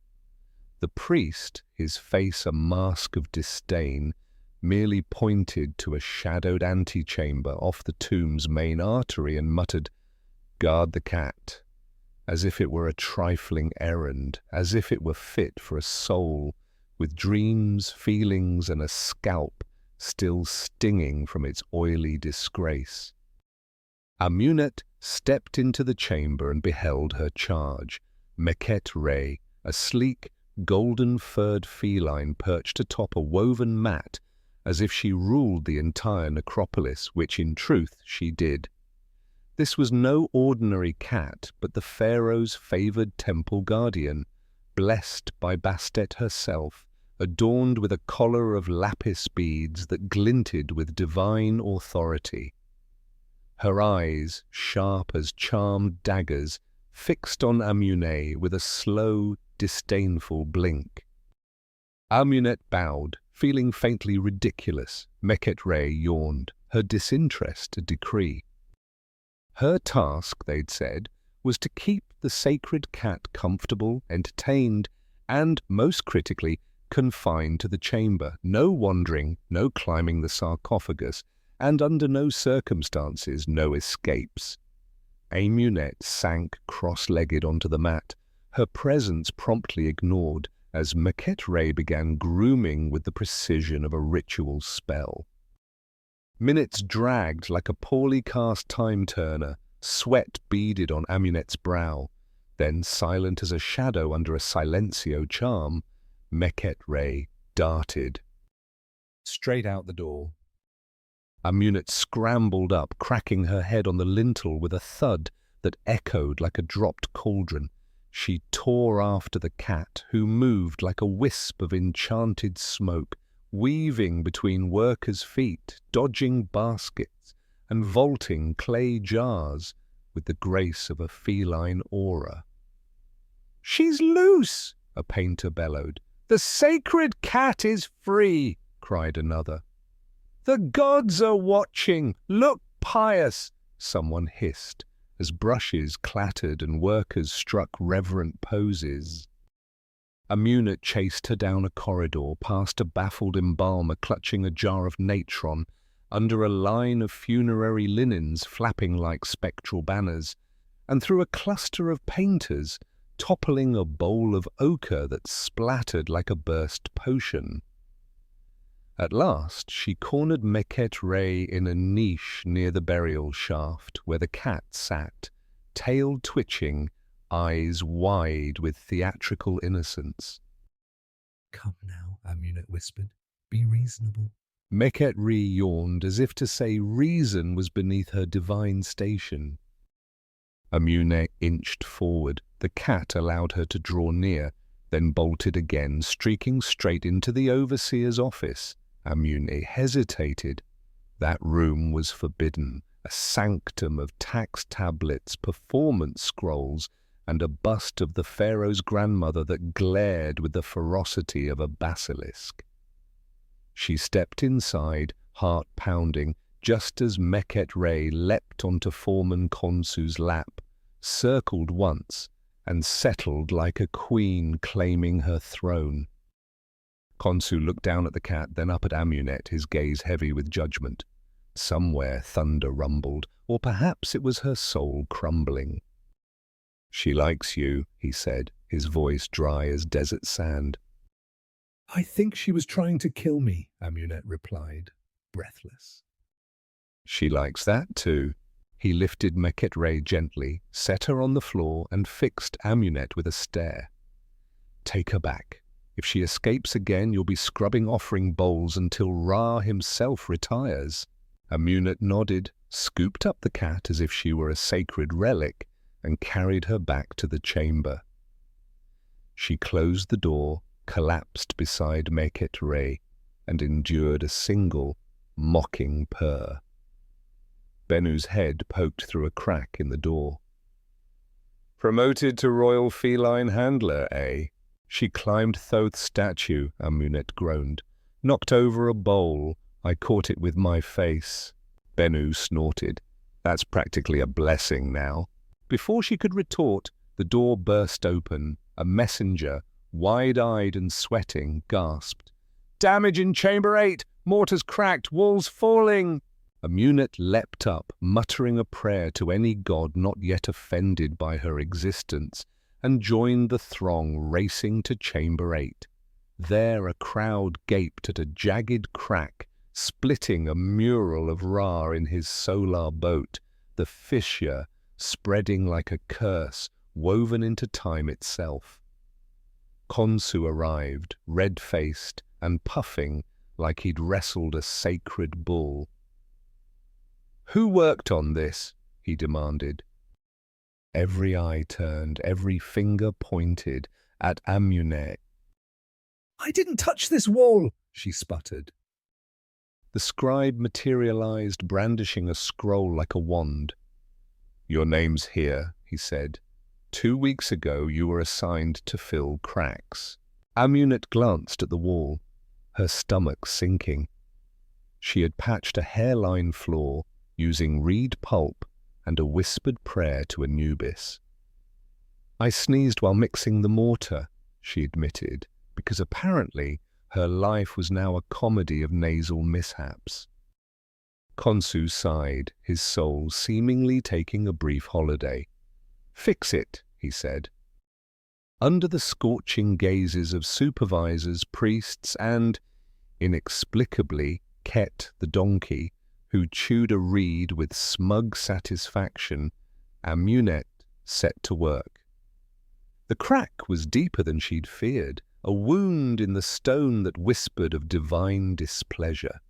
The priest, his face a mask of disdain, merely pointed to a shadowed antechamber off the tomb's main artery and muttered, "Guard the cat," as if it were a trifling errand, as if it were fit for a soul with dreams, feelings, and a scalp still stinging from its oily disgrace. Amunet stepped into the chamber and beheld her charge, Meket Rey, a sleek, golden-furred feline perched atop a woven mat, as if she ruled the entire necropolis, which in truth she did. This was no ordinary cat, but the pharaoh's favored temple guardian, blessed by Bastet herself, adorned with a collar of lapis beads that glinted with divine authority. Her eyes, sharp as charmed daggers, fixed on Amunet with a slow, disdainful blink. Amunet bowed, feeling faintly ridiculous. Meket Rey yawned, her disinterest a decree. Her task, they'd said, was to keep the sacred cat comfortable, entertained, and, most critically, confined to the chamber. No wandering, no climbing the sarcophagus, and under no circumstances no escapes. Amunet sank cross-legged onto the mat, her presence promptly ignored as Meket Rey began grooming with the precision of a ritual spell. Minutes dragged like a poorly cast time-turner, sweat beaded on Amunet's brow. Then, silent as a shadow under a silencio charm, Meket Rey darted straight out the door. Amunet scrambled up, cracking her head on the lintel with a thud that echoed like a dropped cauldron. She tore after the cat, who moved like a wisp of enchanted smoke, weaving between workers' feet, dodging baskets, and vaulting clay jars with the grace of a feline aura. "She's loose!" a painter bellowed. "The sacred cat is free!" cried another. "The gods are watching! Look pious!" someone hissed, as brushes clattered and workers struck reverent poses. Amunet chased her down a corridor, past a baffled embalmer clutching a jar of natron, under a line of funerary linens flapping like spectral banners, and through a cluster of painters toppling a bowl of ochre that splattered like a burst potion. At last she cornered Meket Rey in a niche near the burial shaft, where the cat sat, tail twitching, eyes wide with theatrical innocence. "Come now," Amunet whispered. "Be reasonable." Meket Rey yawned, as if to say reason was beneath her divine station. Amunet inched forward. The cat allowed her to draw near, then bolted again, streaking straight into the overseer's office. Amunet hesitated. That room was forbidden, a sanctum of tax tablets, performance scrolls, and a bust of the pharaoh's grandmother that glared with the ferocity of a basilisk. She stepped inside, heart pounding, just as Meket Rey leapt onto Foreman Khonsu's lap, circled once, and settled like a queen claiming her throne. Khonsu looked down at the cat, then up at Amunet, his gaze heavy with judgment. Somewhere thunder rumbled, or perhaps it was her soul crumbling. "She likes you," he said, his voice dry as desert sand. I think she was trying to kill me, Amunet replied, breathless. "She likes that too." He lifted Mekhet gently, set her on the floor, and fixed Amunet with a stare. "Take her back. If she escapes again, you'll be scrubbing offering bowls until Ra himself retires." Amunet nodded, scooped up the cat as if she were a sacred relic, and carried her back to the chamber. She closed the door, collapsed beside Mekhet, and endured a single, mocking purr. Benu's head poked through a crack in the door. "Promoted to royal feline handler, eh?" "She climbed Thoth's statue," Amunet groaned. "Knocked over a bowl. I caught it with my face." Benu snorted. "That's practically a blessing now." Before she could retort, the door burst open. A messenger, wide-eyed and sweating, gasped, "Damage in Chamber 8! Mortars cracked! Walls falling!" Amunet leapt up, muttering a prayer to any god not yet offended by her existence, and joined the throng racing to Chamber 8. There a crowd gaped at a jagged crack, splitting a mural of Ra in his solar boat, the fissure spreading like a curse woven into time itself. Khonsu arrived, red-faced and puffing like he'd wrestled a sacred bull. "Who worked on this?" he demanded. Every eye turned, every finger pointed at Amunet. I didn't touch this wall, she sputtered. The scribe materialized, brandishing a scroll like a wand. "Your name's here," he said. "2 weeks ago you were assigned to fill cracks." Amunet glanced at the wall, her stomach sinking. She had patched a hairline floor using reed pulp and a whispered prayer to Anubis. "I sneezed while mixing the mortar," she admitted, because apparently her life was now a comedy of nasal mishaps. Khonsu sighed, his soul seemingly taking a brief holiday. "Fix it," he said. Under the scorching gazes of supervisors, priests, and, inexplicably, Ket the donkey, who chewed a reed with smug satisfaction, Amunet set to work. The crack was deeper than she'd feared, a wound in the stone that whispered of divine displeasure.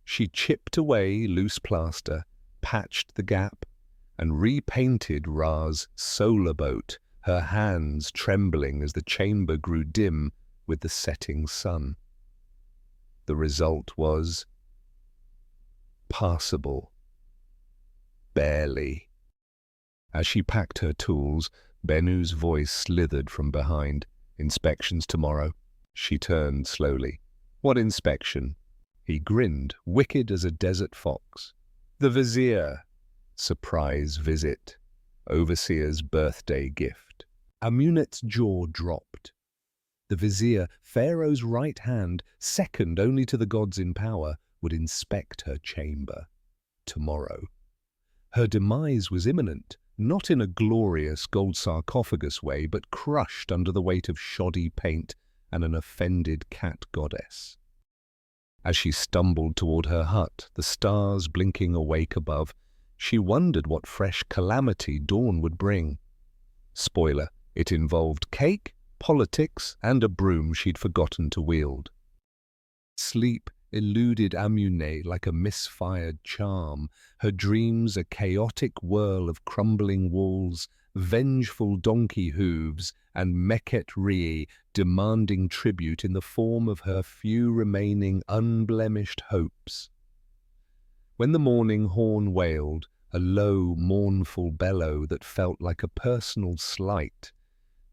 She chipped away loose plaster, patched the gap, and repainted Ra's solar boat, her hands trembling as the chamber grew dim with the setting sun. The result was passable. Barely. As she packed her tools, Benu's voice slithered from behind. "Inspections tomorrow." She turned slowly. "What inspection?" He grinned, wicked as a desert fox. "The vizier." Surprise visit. Overseer's birthday gift. Amunet's jaw dropped. The vizier, Pharaoh's right hand, second only to the gods in power, would inspect her chamber. Tomorrow. Her demise was imminent, not in a glorious gold sarcophagus way, but crushed under the weight of shoddy paint and an offended cat goddess. As she stumbled toward her hut, the stars blinking awake above, she wondered what fresh calamity dawn would bring. Spoiler, it involved cake, politics, and a broom she'd forgotten to wield. Sleep eluded Amunet like a misfired charm, her dreams a chaotic whirl of crumbling walls, vengeful donkey hooves, and Mekhet demanding tribute in the form of her few remaining unblemished hopes. When the morning horn wailed, a low, mournful bellow that felt like a personal slight,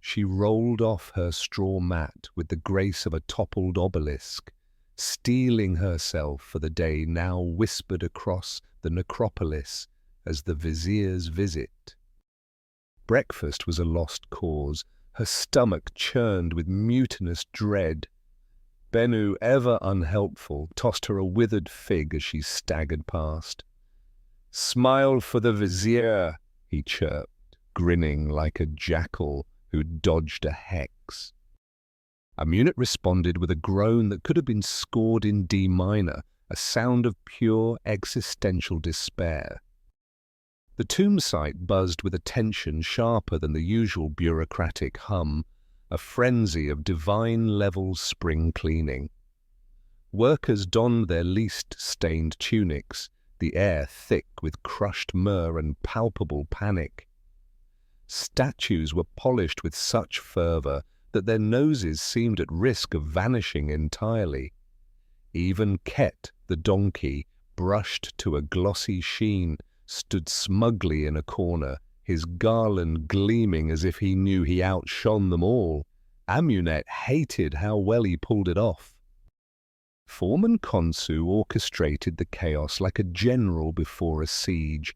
she rolled off her straw mat with the grace of a toppled obelisk, steeling herself for the day now whispered across the necropolis as the vizier's visit. Breakfast was a lost cause. Her stomach churned with mutinous dread. Bennu, ever unhelpful, tossed her a withered fig as she staggered past. "Smile for the vizier," he chirped, grinning like a jackal who'd dodged a hex. Amunet responded with a groan that could have been scored in D minor, a sound of pure existential despair. The tomb site buzzed with a tension sharper than the usual bureaucratic hum, a frenzy of divine-level spring cleaning. Workers donned their least stained tunics, the air thick with crushed myrrh and palpable panic. Statues were polished with such fervor that their noses seemed at risk of vanishing entirely. Even Ket, the donkey, brushed to a glossy sheen, stood smugly in a corner, his garland gleaming as if he knew he outshone them all. Amunet hated how well he pulled it off. Foreman Khonsu orchestrated the chaos like a general before a siege,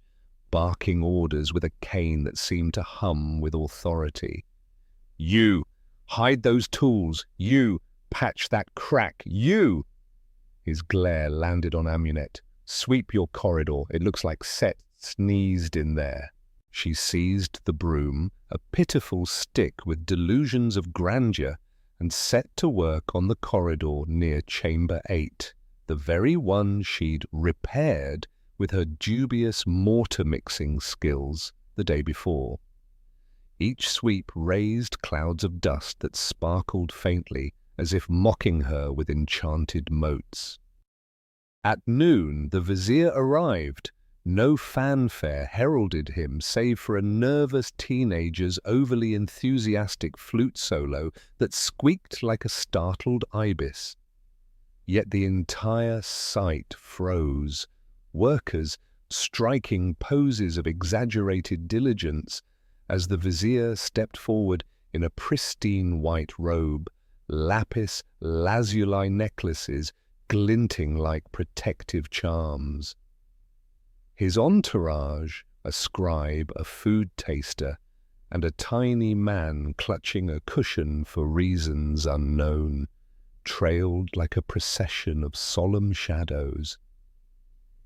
barking orders with a cane that seemed to hum with authority. "You! Hide those tools! You! Patch that crack! You!" His glare landed on Amunet. "Sweep your corridor. It looks like Set sneezed in there." She seized the broom, a pitiful stick with delusions of grandeur, and set to work on the corridor near Chamber 8, the very one she'd repaired with her dubious mortar-mixing skills the day before. Each sweep raised clouds of dust that sparkled faintly, as if mocking her with enchanted motes. At noon, the vizier arrived. No fanfare heralded him save for a nervous teenager's overly enthusiastic flute solo that squeaked like a startled ibis. Yet the entire site froze, workers striking poses of exaggerated diligence as the vizier stepped forward in a pristine white robe, lapis lazuli necklaces glinting like protective charms. His entourage, a scribe, a food taster, and a tiny man clutching a cushion for reasons unknown, trailed like a procession of solemn shadows.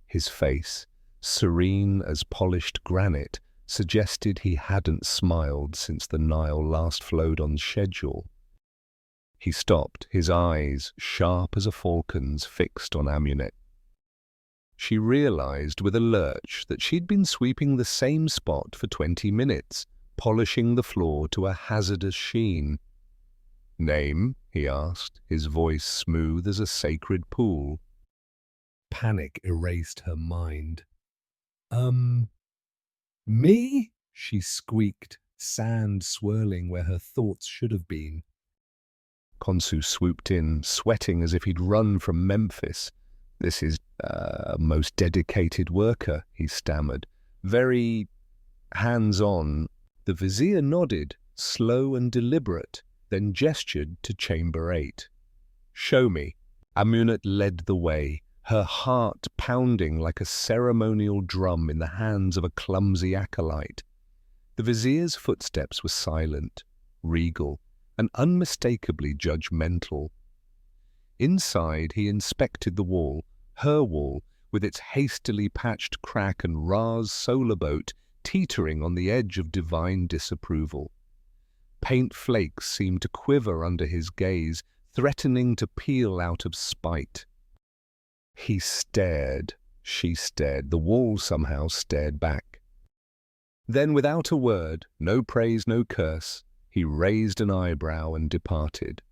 His face, serene as polished granite, suggested he hadn't smiled since the Nile last flowed on schedule. He stopped, his eyes, sharp as a falcon's, fixed on Amunet. She realized with a lurch that she'd been sweeping the same spot for 20 minutes, polishing the floor to a hazardous sheen. "Name?" he asked, his voice smooth as a sacred pool. Panic erased her mind. Me?" she squeaked, sand swirling where her thoughts should have been. Khonsu swooped in, sweating as if he'd run from Memphis. "This is a most dedicated worker," he stammered. "Very hands-on." The vizier nodded, slow and deliberate, then gestured to Chamber 8. "Show me." Amunet led the way, her heart pounding like a ceremonial drum in the hands of a clumsy acolyte. The vizier's footsteps were silent, regal, and unmistakably judgmental. Inside, he inspected the wall, her wall, with its hastily patched crack and Ra's solar boat teetering on the edge of divine disapproval. Paint flakes seemed to quiver under his gaze, threatening to peel out of spite. He stared, she stared, the wall somehow stared back. Then, without a word, no praise, no curse, he raised an eyebrow and departed.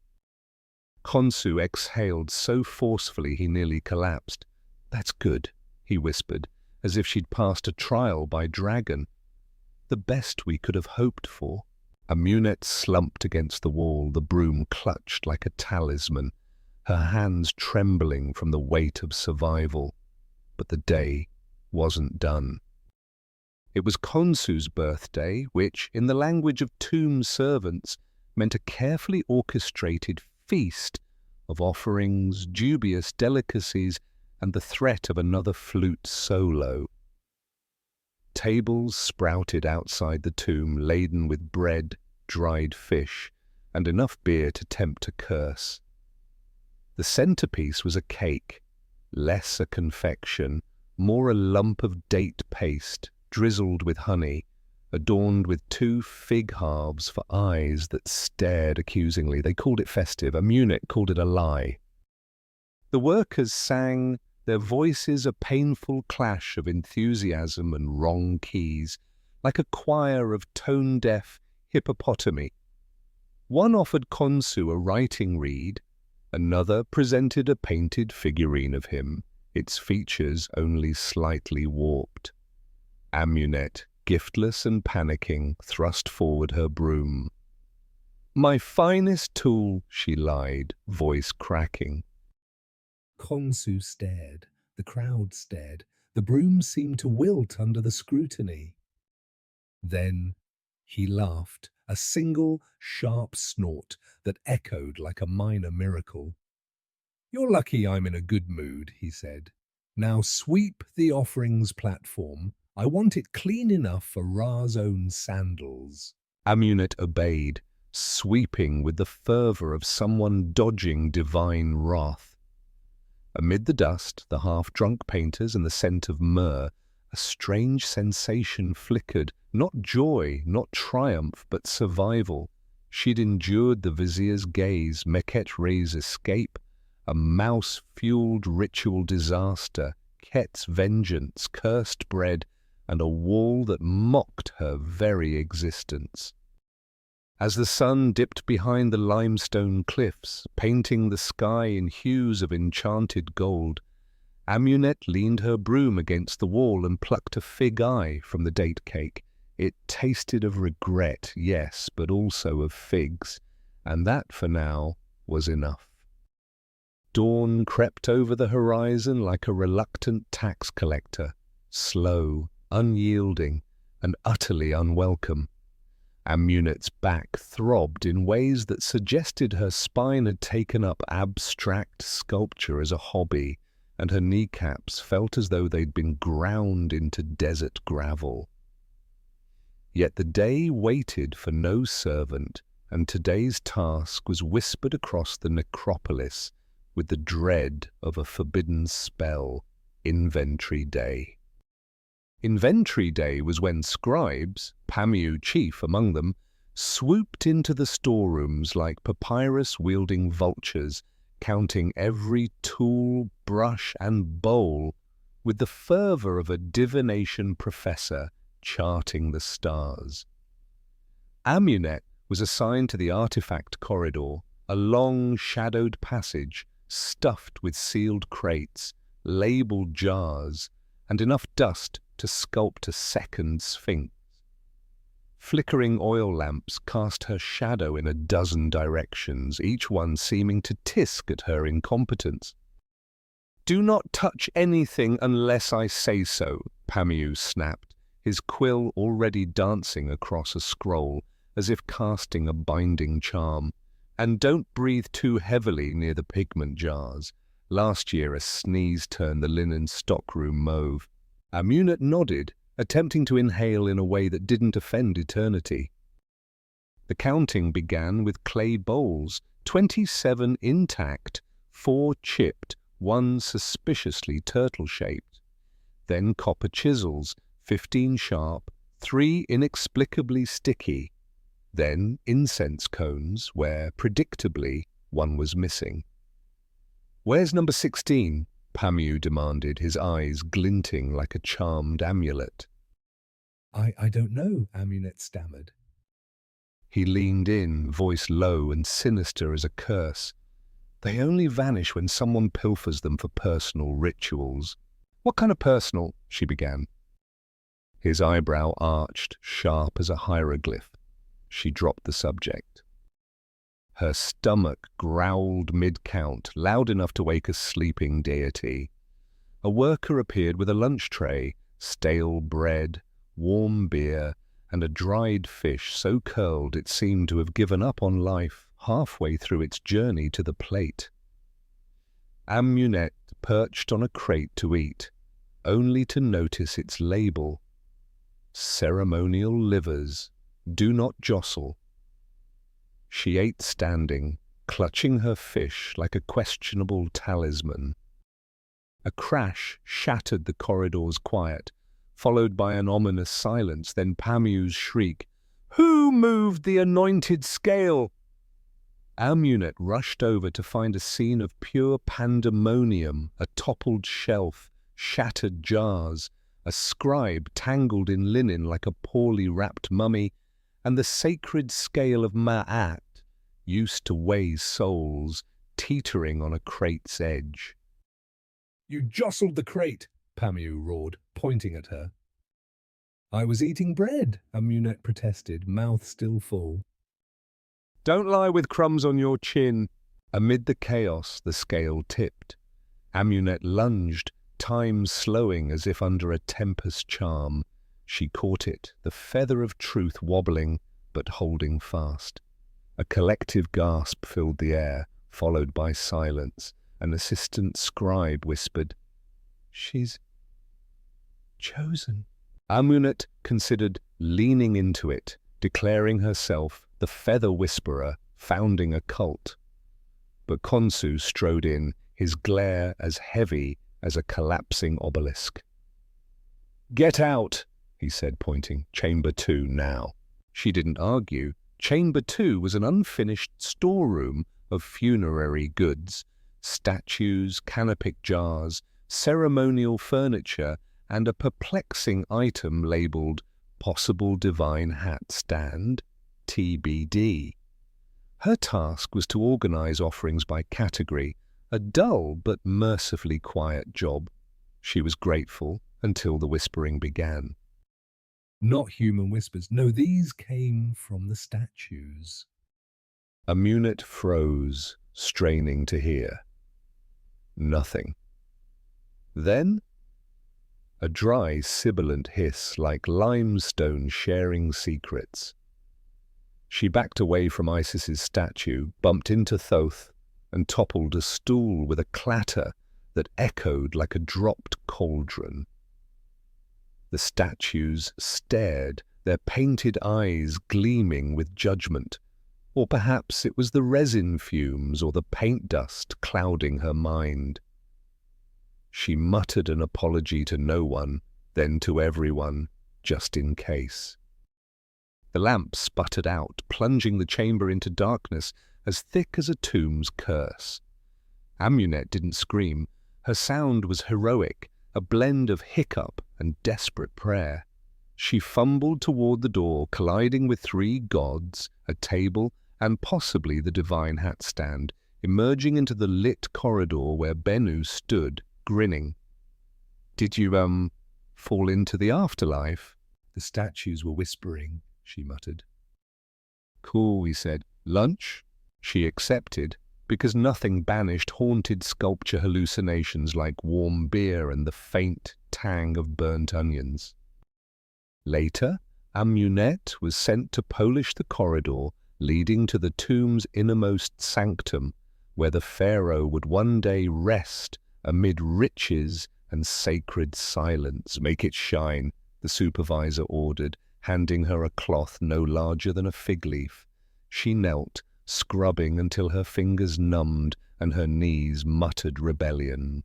Khonsu exhaled so forcefully he nearly collapsed. "That's good," he whispered, as if she'd passed a trial by dragon. "The best we could have hoped for." Amunet slumped against the wall, the broom clutched like a talisman, her hands trembling from the weight of survival. But the day wasn't done. It was Khonsu's birthday, which, in the language of tomb servants, meant a carefully orchestrated feast of offerings, dubious delicacies, and the threat of another flute solo. Tables sprouted outside the tomb, laden with bread, dried fish, and enough beer to tempt a curse. The centerpiece was a cake, less a confection, more a lump of date paste, drizzled with honey, adorned with two fig halves for eyes that stared accusingly. They called it festive. Amunet called it a lie. The workers sang, their voices a painful clash of enthusiasm and wrong keys, like a choir of tone-deaf hippopotami. One offered Khonsu a writing reed, another presented a painted figurine of him, its features only slightly warped. Amunet, giftless and panicking, thrust forward her broom. "My finest tool," she lied, voice cracking. Khonsu stared. The crowd stared. The broom seemed to wilt under the scrutiny. Then he laughed, a single, sharp snort that echoed like a minor miracle. "You're lucky I'm in a good mood," he said. "Now sweep the offerings platform. I want it clean enough for Ra's own sandals." Amunet obeyed, sweeping with the fervor of someone dodging divine wrath. Amid the dust, the half-drunk painters, and the scent of myrrh, a strange sensation flickered, not joy, not triumph, but survival. She'd endured the vizier's gaze, Meket Ray's escape, a mouse-fueled ritual disaster, Ket's vengeance, cursed bread, and a wall that mocked her very existence. As the sun dipped behind the limestone cliffs, painting the sky in hues of enchanted gold, Amunet leaned her broom against the wall and plucked a fig eye from the date cake. It tasted of regret, yes, but also of figs, and that, for now, was enough. Dawn crept over the horizon like a reluctant tax collector, slow, unyielding, and utterly unwelcome. Amunet's back throbbed in ways that suggested her spine had taken up abstract sculpture as a hobby, and her kneecaps felt as though they'd been ground into desert gravel. Yet the day waited for no servant, and today's task was whispered across the necropolis with the dread of a forbidden spell, Inventory Day. Inventory Day was when scribes, Pamu chief among them, swooped into the storerooms like papyrus-wielding vultures, counting every tool, brush, and bowl with the fervor of a divination professor charting the stars. Amunet was assigned to the artifact corridor, a long, shadowed passage stuffed with sealed crates, labeled jars, and enough dust to sculpt a second sphinx. Flickering oil lamps cast her shadow in a dozen directions, each one seeming to tisk at her incompetence. "Do not touch anything unless I say so," Pamu snapped, his quill already dancing across a scroll, as if casting a binding charm. "And don't breathe too heavily near the pigment jars. Last year a sneeze turned the linen stockroom mauve." Amunet nodded, attempting to inhale in a way that didn't offend eternity. The counting began with clay bowls, 27 intact, 4 chipped, 1 suspiciously turtle-shaped. Then copper chisels, 15 sharp, 3 inexplicably sticky. Then incense cones, where, predictably, one was missing. "Where's number 16? Pamu demanded, his eyes glinting like a charmed amulet. I don't know, Amunet stammered. He leaned in, voice low and sinister as a curse. "They only vanish when someone pilfers them for personal rituals." "What kind of personal?" she began. His eyebrow arched, sharp as a hieroglyph. She dropped the subject. Her stomach growled mid-count, loud enough to wake a sleeping deity. A worker appeared with a lunch tray, stale bread, warm beer, and a dried fish so curled it seemed to have given up on life halfway through its journey to the plate. Amunet perched on a crate to eat, only to notice its label. "Ceremonial livers. Do not jostle." She ate standing, clutching her fish like a questionable talisman. A crash shattered the corridor's quiet, followed by an ominous silence, then Pamu's shriek, "Who moved the anointed scale?" Amunet rushed over to find a scene of pure pandemonium, a toppled shelf, shattered jars, a scribe tangled in linen like a poorly wrapped mummy, and the sacred scale of Ma'at, used to weigh souls, teetering on a crate's edge. "You jostled the crate," Pamu roared, pointing at her. "I was eating bread," Amunet protested, mouth still full. "Don't lie with crumbs on your chin." Amid the chaos, the scale tipped. Amunet lunged, time slowing as if under a tempest charm. She caught it, the feather of truth wobbling, but holding fast. A collective gasp filled the air, followed by silence. An assistant scribe whispered, "She's chosen." Amunet considered leaning into it, declaring herself the feather whisperer, founding a cult. But Khonsu strode in, his glare as heavy as a collapsing obelisk. "Get out," he said, pointing. "Chamber 2 now." She didn't argue. Chamber 2 was an unfinished storeroom of funerary goods, statues, canopic jars, ceremonial furniture, and a perplexing item labeled "Possible Divine Hat Stand, TBD." Her task was to organize offerings by category, a dull but mercifully quiet job. She was grateful until the whispering began. Not human whispers. No, these came from the statues. Amunet froze, straining to hear. Nothing. Then, a dry, sibilant hiss like limestone sharing secrets. She backed away from Isis's statue, bumped into Thoth, and toppled a stool with a clatter that echoed like a dropped cauldron. The statues stared, their painted eyes gleaming with judgment, or perhaps it was the resin fumes or the paint dust clouding her mind. She muttered an apology to no one, then to everyone, just in case. The lamp sputtered out, plunging the chamber into darkness as thick as a tomb's curse. Amunet didn't scream. Her sound was heroic, a blend of hiccup and desperate prayer. She fumbled toward the door, colliding with 3 gods, a table, and possibly the divine hat stand, emerging into the lit corridor where Bennu stood, grinning. "Did you, fall into the afterlife?" The statues were whispering, she muttered. "Cool," he said. "Lunch?" She accepted, because nothing banished haunted sculpture hallucinations like warm beer and the faint tang of burnt onions. Later, Amunet was sent to polish the corridor leading to the tomb's innermost sanctum, where the pharaoh would one day rest amid riches and sacred silence. "Make it shine," the supervisor ordered, handing her a cloth no larger than a fig leaf. She knelt, scrubbing until her fingers numbed and her knees muttered rebellion.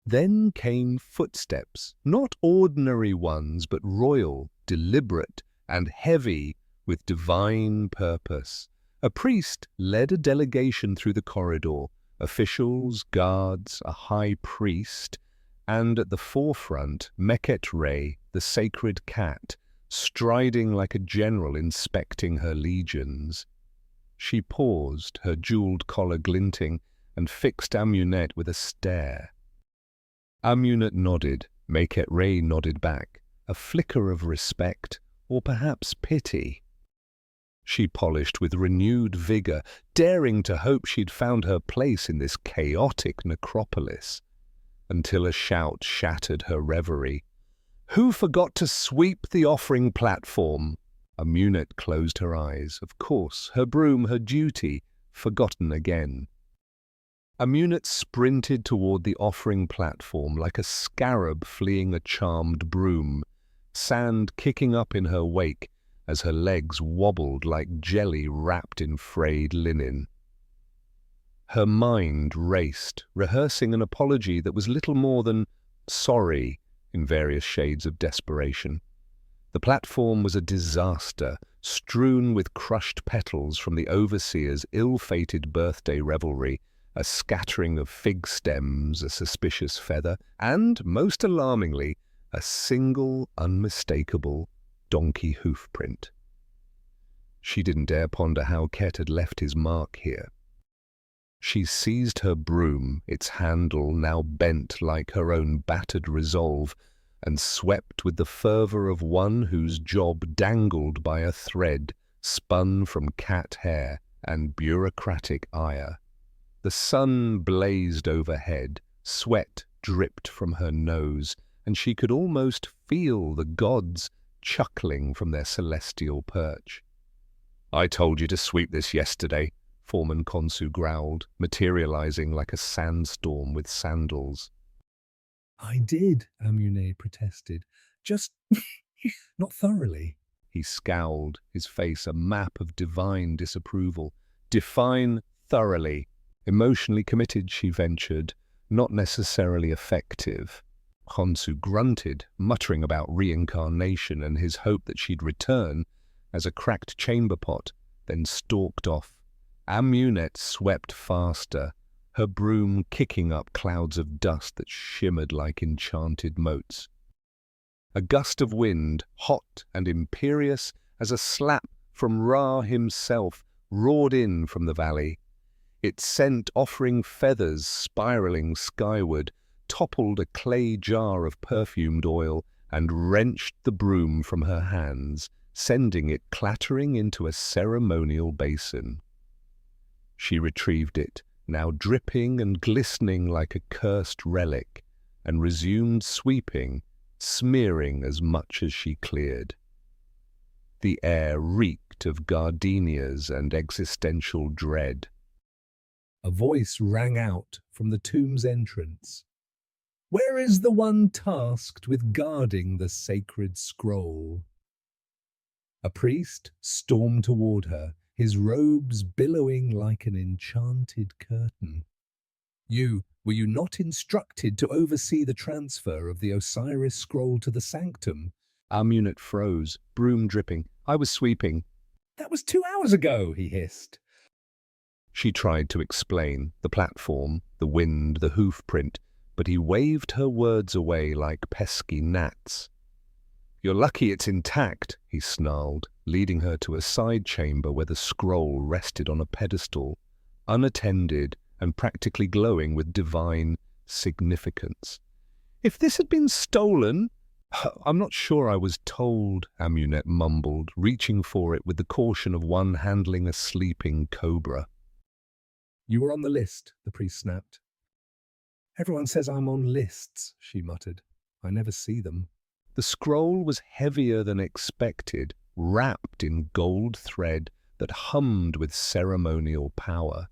Then came footsteps, not ordinary ones, but royal, deliberate, and heavy with divine purpose. A priest led a delegation through the corridor, officials, guards, a high priest, and at the forefront, Meket Rey, the sacred cat, striding like a general inspecting her legions. She paused, her jeweled collar glinting, and fixed Amunet with a stare. Amunet nodded, Meket Rey nodded back, a flicker of respect, or perhaps pity. She polished with renewed vigor, daring to hope she'd found her place in this chaotic necropolis, until a shout shattered her reverie. "Who forgot to sweep the offering platform?" Amunet closed her eyes. Of course, her broom, her duty, forgotten again. Amunet sprinted toward the offering platform like a scarab fleeing a charmed broom, sand kicking up in her wake as her legs wobbled like jelly wrapped in frayed linen. Her mind raced, rehearsing an apology that was little more than sorry in various shades of desperation. The platform was a disaster, strewn with crushed petals from the overseer's ill-fated birthday revelry, a scattering of fig stems, a suspicious feather, and, most alarmingly, a single, unmistakable donkey hoofprint. She didn't dare ponder how Ket had left his mark here. She seized her broom, its handle now bent like her own battered resolve, and swept with the fervour of one whose job dangled by a thread spun from cat hair and bureaucratic ire. The sun blazed overhead, sweat dripped from her nose, and she could almost feel the gods chuckling from their celestial perch. "I told you to sweep this yesterday," Foreman Khonsu growled, materializing like a sandstorm with sandals. "I did," Amunet protested. "Just not thoroughly." He scowled, his face a map of divine disapproval. "Define thoroughly." Emotionally committed, she ventured, not necessarily effective. Khonsu grunted, muttering about reincarnation and his hope that she'd return as a cracked chamber pot, then stalked off. Amunet swept faster, her broom kicking up clouds of dust that shimmered like enchanted motes. A gust of wind, hot and imperious as a slap from Ra himself, roared in from the valley. Its scent offering feathers spiraling skyward, toppled a clay jar of perfumed oil and wrenched the broom from her hands, sending it clattering into a ceremonial basin. She retrieved it, now dripping and glistening like a cursed relic, and resumed sweeping, smearing as much as she cleared. The air reeked of gardenias and existential dread. A voice rang out from the tomb's entrance. "Where is the one tasked with guarding the sacred scroll?" A priest stormed toward her, his robes billowing like an enchanted curtain. Were you not instructed to oversee the transfer of the Osiris scroll to the sanctum?" Amunet froze, broom dripping. "I was sweeping." "That was 2 hours ago," he hissed. She tried to explain, the platform, the wind, the hoofprint, but he waved her words away like pesky gnats. "You're lucky it's intact," he snarled, leading her to a side chamber where the scroll rested on a pedestal, unattended and practically glowing with divine significance. "If this had been stolen—" "I'm not sure I was told," Amunet mumbled, reaching for it with the caution of one handling a sleeping cobra. "You were on the list," the priest snapped. "Everyone says I'm on lists," she muttered. "I never see them." The scroll was heavier than expected, wrapped in gold thread that hummed with ceremonial power.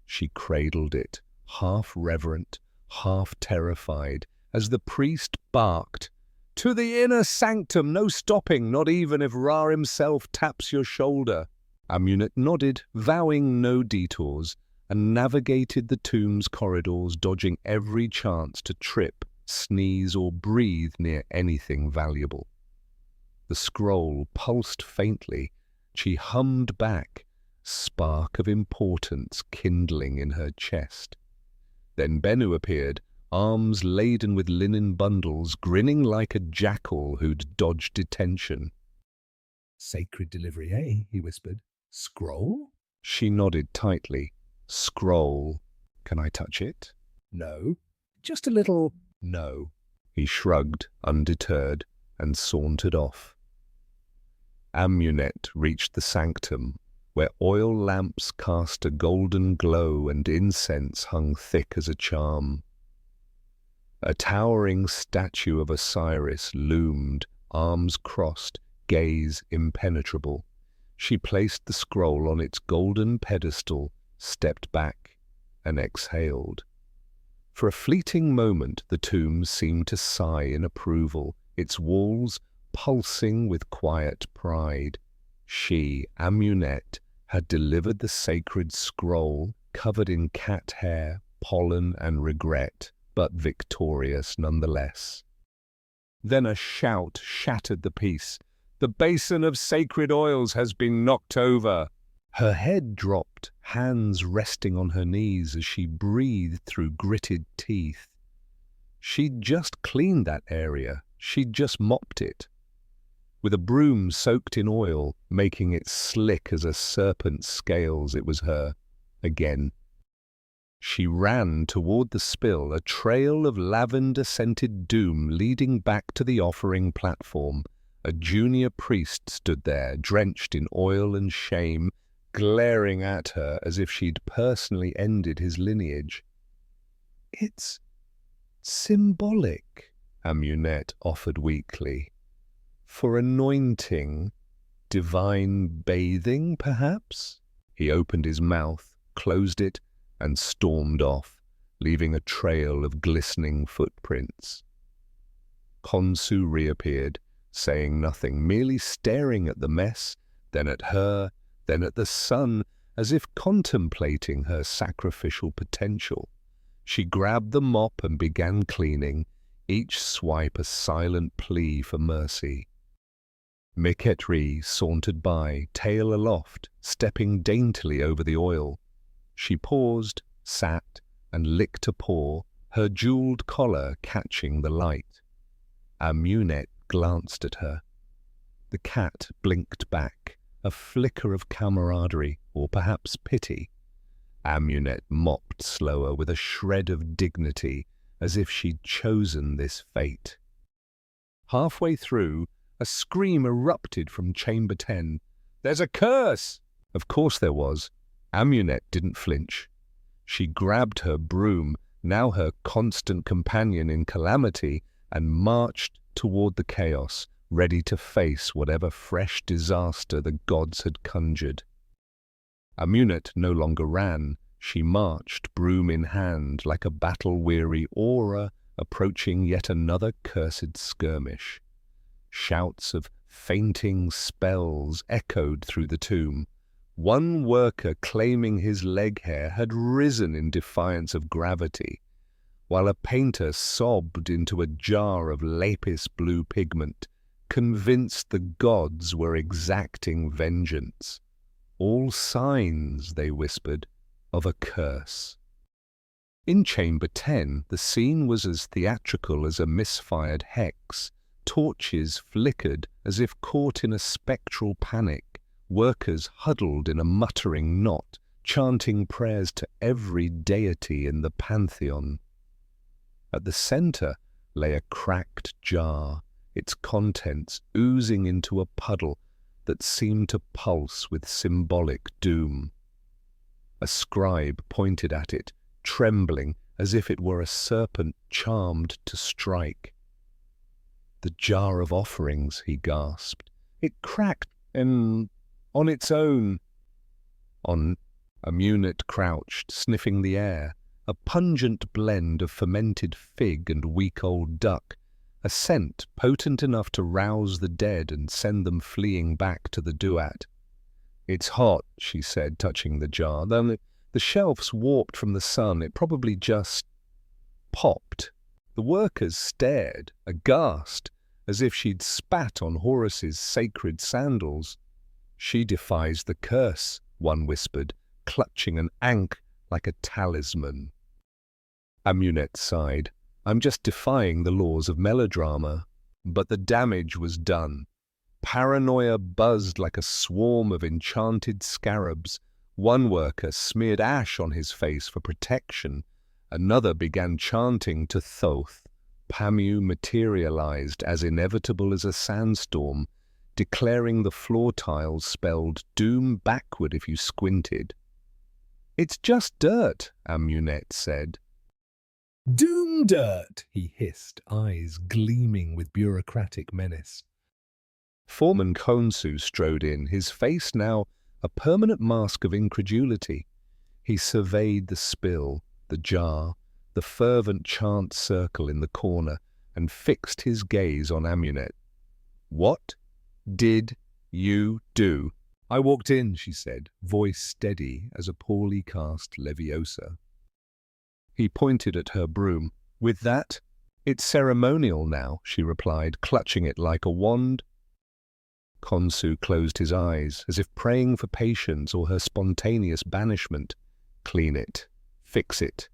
She cradled it, half reverent, half terrified, as the priest barked, "To the inner sanctum, no stopping, not even if Ra himself taps your shoulder." Amunet nodded, vowing no detours, and navigated the tomb's corridors, dodging every chance to trip, sneeze, or breathe near anything valuable. The scroll pulsed faintly. She hummed back, spark of importance kindling in her chest. Then Bennu appeared, arms laden with linen bundles, grinning like a jackal who'd dodged detention. "Sacred delivery, eh?" he whispered. "Scroll?" She nodded tightly. "Scroll. Can I touch it?" "No. Just a little—" "No." He shrugged, undeterred, and sauntered off. Amunet reached the sanctum, where oil lamps cast a golden glow and incense hung thick as a charm. A towering statue of Osiris loomed, arms crossed, gaze impenetrable. She placed the scroll on its golden pedestal, stepped back, and exhaled. For a fleeting moment, the tomb seemed to sigh in approval, its walls pulsing with quiet pride. She, Amunet, had delivered the sacred scroll, covered in cat hair, pollen and regret, but victorious nonetheless. Then a shout shattered the peace. "The basin of sacred oils has been knocked over!" Her head dropped, hands resting on her knees as she breathed through gritted teeth. She'd just cleaned that area. She'd just mopped it. With a broom soaked in oil, making it slick as a serpent's scales, it was her. Again. She ran toward the spill, a trail of lavender-scented doom leading back to the offering platform. A junior priest stood there, drenched in oil and shame, glaring at her as if she'd personally ended his lineage. "It's symbolic," Amunet offered weakly. "For anointing, divine bathing, perhaps?" He opened his mouth, closed it, and stormed off, leaving a trail of glistening footprints. Khonsu reappeared, saying nothing, merely staring at the mess, then at her, then at the sun, as if contemplating her sacrificial potential. She grabbed the mop and began cleaning, each swipe a silent plea for mercy. Meketri sauntered by, tail aloft, stepping daintily over the oil. She paused, sat, and licked a paw, her jeweled collar catching the light. Amunet glanced at her. The cat blinked back, a flicker of camaraderie, or perhaps pity. Amunet mopped slower, with a shred of dignity, as if she'd chosen this fate. Halfway through, a scream erupted from Chamber 10. "There's a curse!" Of course there was. Amunet didn't flinch. She grabbed her broom, now her constant companion in calamity, and marched toward the chaos, ready to face whatever fresh disaster the gods had conjured. Amunet no longer ran. She marched, broom in hand, like a battle-weary aura approaching yet another cursed skirmish. Shouts of fainting spells echoed through the tomb. One worker claiming his leg hair had risen in defiance of gravity, while a painter sobbed into a jar of lapis blue pigment, convinced the gods were exacting vengeance. All signs, they whispered, of a curse. In Chamber 10, the scene was as theatrical as a misfired hex. Torches flickered as if caught in a spectral panic. Workers huddled in a muttering knot, chanting prayers to every deity in the pantheon. At the center lay a cracked jar, its contents oozing into a puddle that seemed to pulse with symbolic doom. A scribe pointed at it, trembling as if it were a serpent charmed to strike. "The jar of offerings," he gasped. "It cracked on its own." Amunet crouched, sniffing the air, a pungent blend of fermented fig and week-old duck, a scent potent enough to rouse the dead and send them fleeing back to the duat. "It's hot," she said, touching the jar. "Then the shelf's warped from the sun. It probably just popped." The workers stared, aghast, as if she'd spat on Horus's sacred sandals. "She defies the curse," one whispered, clutching an ankh like a talisman. Amunet sighed. "I'm just defying the laws of melodrama." But the damage was done. Paranoia buzzed like a swarm of enchanted scarabs. One worker smeared ash on his face for protection. Another began chanting to Thoth. Pamu materialized as inevitable as a sandstorm, declaring the floor tiles spelled doom backward if you squinted. "It's just dirt," Amunet said. "Doom dirt," he hissed, eyes gleaming with bureaucratic menace. Foreman Khonsu strode in, his face now a permanent mask of incredulity. He surveyed the spill, the jar, the fervent chant circle in the corner, and fixed his gaze on Amunet. "What did you do?" I walked in, she said, voice steady as a poorly cast Leviosa. He pointed at her broom. With that? It's ceremonial now, she replied, clutching it like a wand. Khonsu closed his eyes, as if praying for patience or her spontaneous banishment. Clean it. Fix it.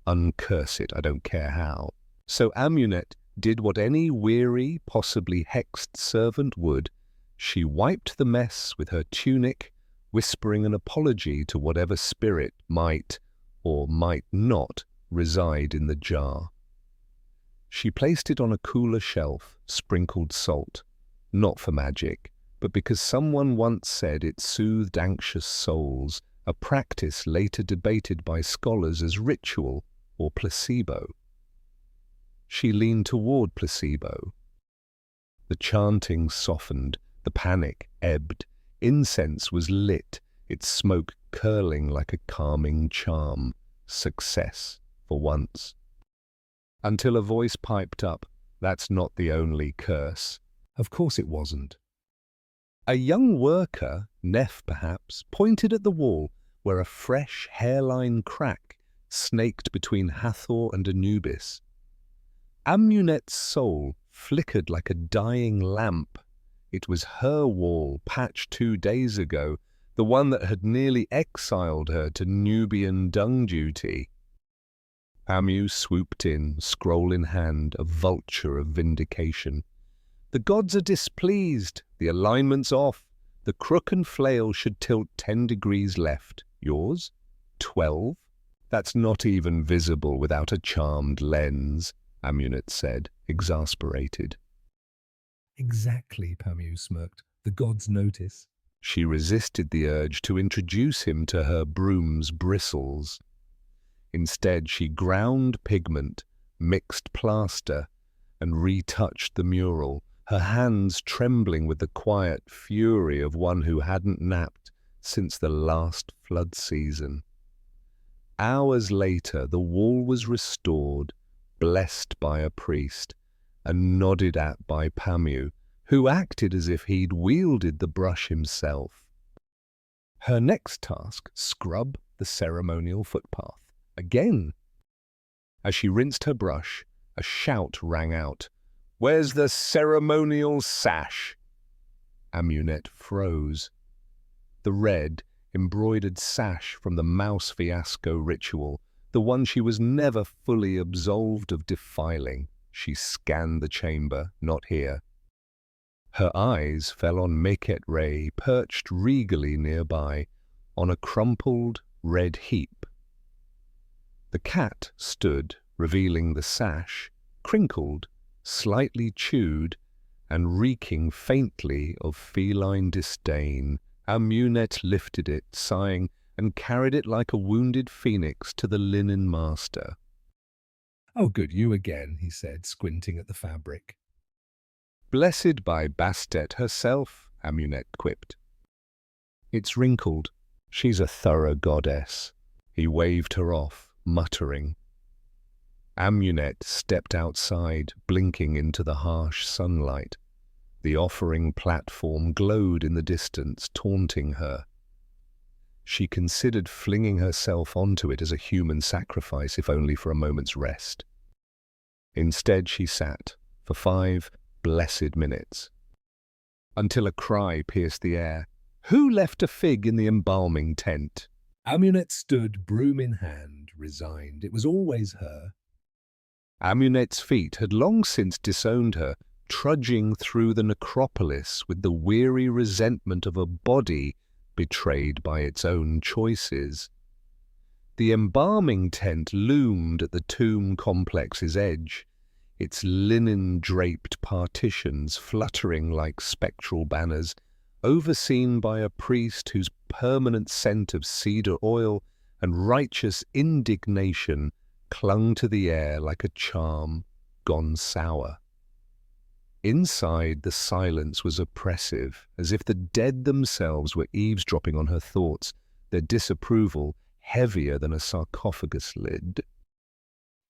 Uncurse it, I don't care how. So Amunet did what any weary, possibly hexed servant would. She wiped the mess with her tunic, whispering an apology to whatever spirit might, or might not, reside in the jar. She placed it on a cooler shelf, sprinkled salt, not for magic, but because someone once said it soothed anxious souls, a practice later debated by scholars as ritual or placebo. She leaned toward placebo. The chanting softened, the panic ebbed, incense was lit, its smoke curling like a calming charm. Success, for once. Until a voice piped up, "That's not the only curse." Of course it wasn't. A young worker, Neff perhaps, pointed at the wall where a fresh hairline crack snaked between Hathor and Anubis. Amunet's soul flickered like a dying lamp. It was her wall, patched 2 days ago, the one that had nearly exiled her to Nubian dung duty. Amu swooped in, scroll in hand, a vulture of vindication. The gods are displeased. The alignment's off. The crook and flail should tilt 10 degrees left. Yours? 12? That's not even visible without a charmed lens, Amunet said, exasperated. Exactly, Pamu smirked. The gods notice. She resisted the urge to introduce him to her broom's bristles. Instead, she ground pigment, mixed plaster, and retouched the mural, her hands trembling with the quiet fury of one who hadn't napped since the last flood season. Hours later, the wall was restored, blessed by a priest, and nodded at by Pamu, who acted as if he'd wielded the brush himself. Her next task, scrub the ceremonial footpath. Again. As she rinsed her brush, a shout rang out. "Where's the ceremonial sash?" Amunet froze. The red, embroidered sash from the mouse fiasco ritual, the one she was never fully absolved of defiling. She scanned the chamber, not here. Her eyes fell on Meket Ray, perched regally nearby, on a crumpled red heap. The cat stood, revealing the sash, crinkled, slightly chewed, and reeking faintly of feline disdain. Amunet lifted it, sighing, and carried it like a wounded phoenix to the linen master. "Oh, good, you again," he said, squinting at the fabric. "Blessed by Bastet herself," Amunet quipped. "It's wrinkled. She's a thorough goddess." He waved her off, muttering. Amunet stepped outside, blinking into the harsh sunlight. The offering platform glowed in the distance, taunting her. She considered flinging herself onto it as a human sacrifice, if only for a moment's rest. Instead, she sat, for 5 blessed minutes, until a cry pierced the air. "Who left a fig in the embalming tent?" Amunet stood, broom in hand, resigned. It was always her. Amunet's feet had long since disowned her, trudging through the necropolis with the weary resentment of a body betrayed by its own choices. The embalming tent loomed at the tomb complex's edge, its linen-draped partitions fluttering like spectral banners, overseen by a priest whose permanent scent of cedar oil and righteous indignation clung to the air like a charm gone sour. Inside, the silence was oppressive, as if the dead themselves were eavesdropping on her thoughts, their disapproval heavier than a sarcophagus lid.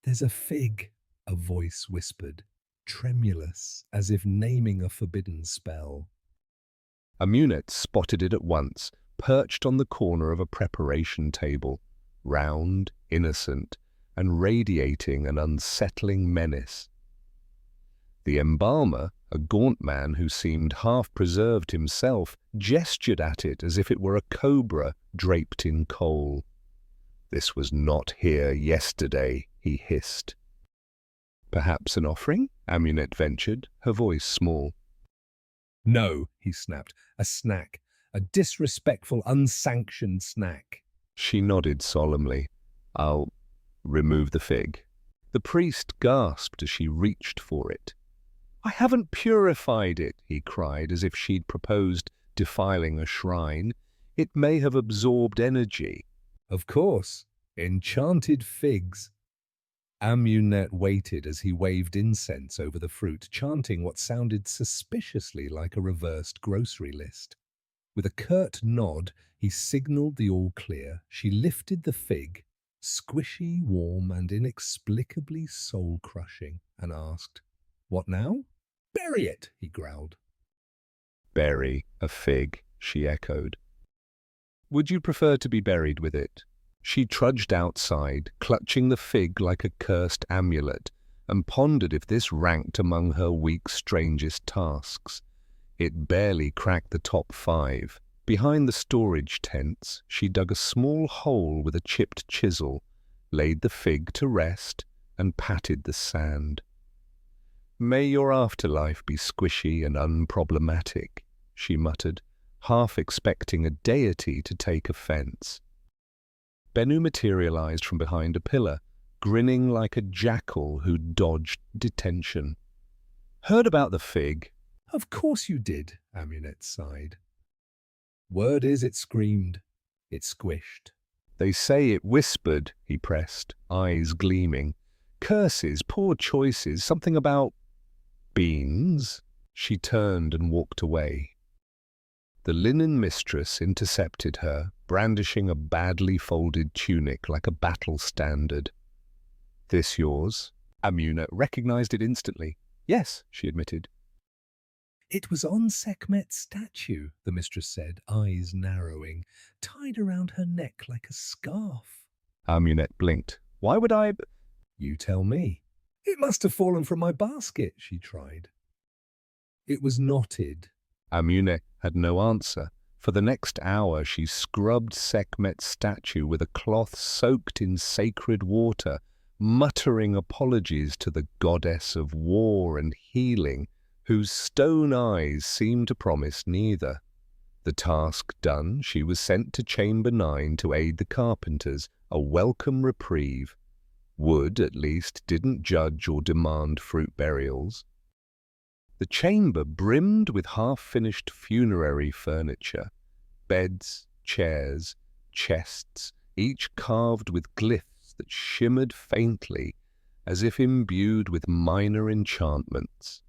"There's a fig," a voice whispered, tremulous, as if naming a forbidden spell. Amunet spotted it at once, perched on the corner of a preparation table, round, innocent, and radiating an unsettling menace. The embalmer, a gaunt man who seemed half-preserved himself, gestured at it as if it were a cobra draped in coal. "This was not here yesterday," he hissed. "Perhaps an offering?" Amunet ventured, her voice small. "No," he snapped. "A snack. A disrespectful, unsanctioned snack." She nodded solemnly. "I'll remove the fig." The priest gasped as she reached for it. "I haven't purified it," he cried, as if she'd proposed defiling a shrine. "It may have absorbed energy." "Of course. Enchanted figs." Amunet waited as he waved incense over the fruit, chanting what sounded suspiciously like a reversed grocery list. With a curt nod, he signaled the all clear. She lifted the fig, squishy, warm, and inexplicably soul-crushing, and asked, "What now?" "Bury it," he growled. "Bury a fig," she echoed. "Would you prefer to be buried with it?" She trudged outside, clutching the fig like a cursed amulet, and pondered if this ranked among her week's strangest tasks. It barely cracked the top 5. Behind the storage tents, she dug a small hole with a chipped chisel, laid the fig to rest, and patted the sand. "May your afterlife be squishy and unproblematic," she muttered, half expecting a deity to take offense. Bennu materialized from behind a pillar, grinning like a jackal who dodged detention. "Heard about the fig?" "Of course you did," Amunet sighed. "Word is it screamed. It squished." "They say it whispered," he pressed, eyes gleaming. "Curses, poor choices, something about beans." She turned and walked away. The linen mistress intercepted her, brandishing a badly folded tunic like a battle standard. "This yours?" Amunet recognized it instantly. "Yes," she admitted. "It was on Sekhmet's statue," the mistress said, eyes narrowing, "tied around her neck like a scarf." Amunet blinked. "Why would I—" "You tell me." "It must have fallen from my basket," she tried. "It was knotted." Amunet had no answer. For the next hour she scrubbed Sekhmet's statue with a cloth soaked in sacred water, muttering apologies to the goddess of war and healing, whose stone eyes seemed to promise neither. The task done, she was sent to Chamber 9 to aid the carpenters, a welcome reprieve. Wood, at least, didn't judge or demand fruit burials. The chamber brimmed with half-finished funerary furniture, beds, chairs, chests, each carved with glyphs that shimmered faintly, as if imbued with minor enchantments.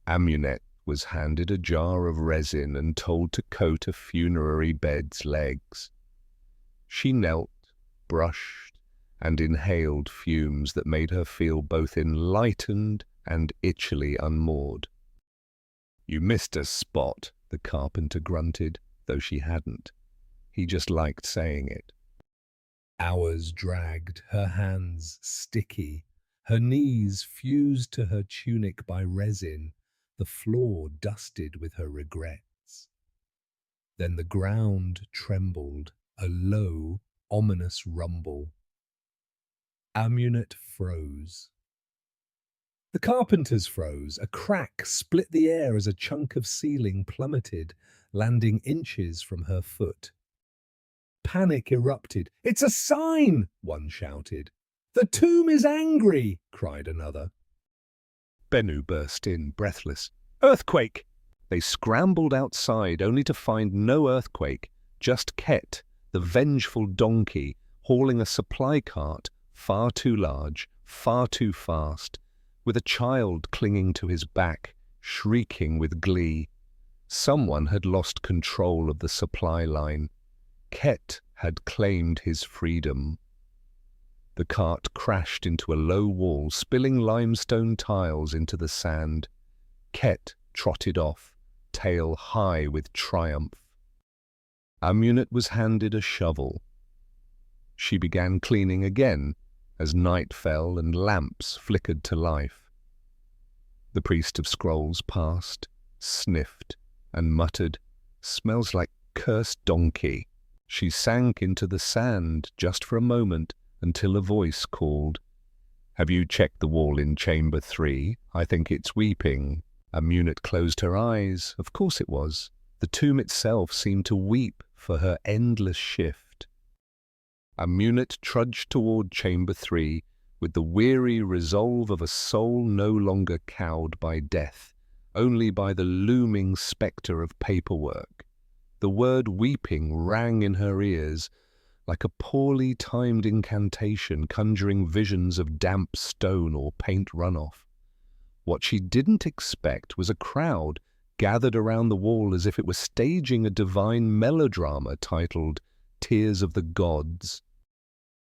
Amunet was handed a jar of resin and told to coat a funerary bed's legs. She knelt, brushed, and inhaled fumes that made her feel both enlightened and itchily unmoored. "You missed a spot," the carpenter grunted, though she hadn't. He just liked saying it. Hours dragged, her hands sticky, her knees fused to her tunic by resin, the floor dusted with her regrets. Then the ground trembled, a low, ominous rumble. Amunet froze. The carpenters froze. A crack split the air as a chunk of ceiling plummeted, landing inches from her foot. Panic erupted. "It's a sign!" one shouted. "The tomb is angry!" cried another. Bennu burst in, breathless. "Earthquake!" They scrambled outside, only to find no earthquake, just Ket, the vengeful donkey, hauling a supply cart far too large, far too fast, with a child clinging to his back, shrieking with glee. Someone had lost control of the supply line. Ket had claimed his freedom. The cart crashed into a low wall, spilling limestone tiles into the sand. Ket trotted off, tail high with triumph. Amunet was handed a shovel. She began cleaning again as night fell and lamps flickered to life. The priest of scrolls passed, sniffed, and muttered, "Smells like cursed donkey." She sank into the sand just for a moment until a voice called, "Have you checked the wall in chamber 3? I think it's weeping." Amunet closed her eyes. Of course it was. The tomb itself seemed to weep for her endless shift. Amunet trudged toward chamber 3 with the weary resolve of a soul no longer cowed by death, only by the looming spectre of paperwork. The word weeping rang in her ears like a poorly timed incantation conjuring visions of damp stone or paint runoff. What she didn't expect was a crowd gathered around the wall as if it were staging a divine melodrama titled Tears of the Gods.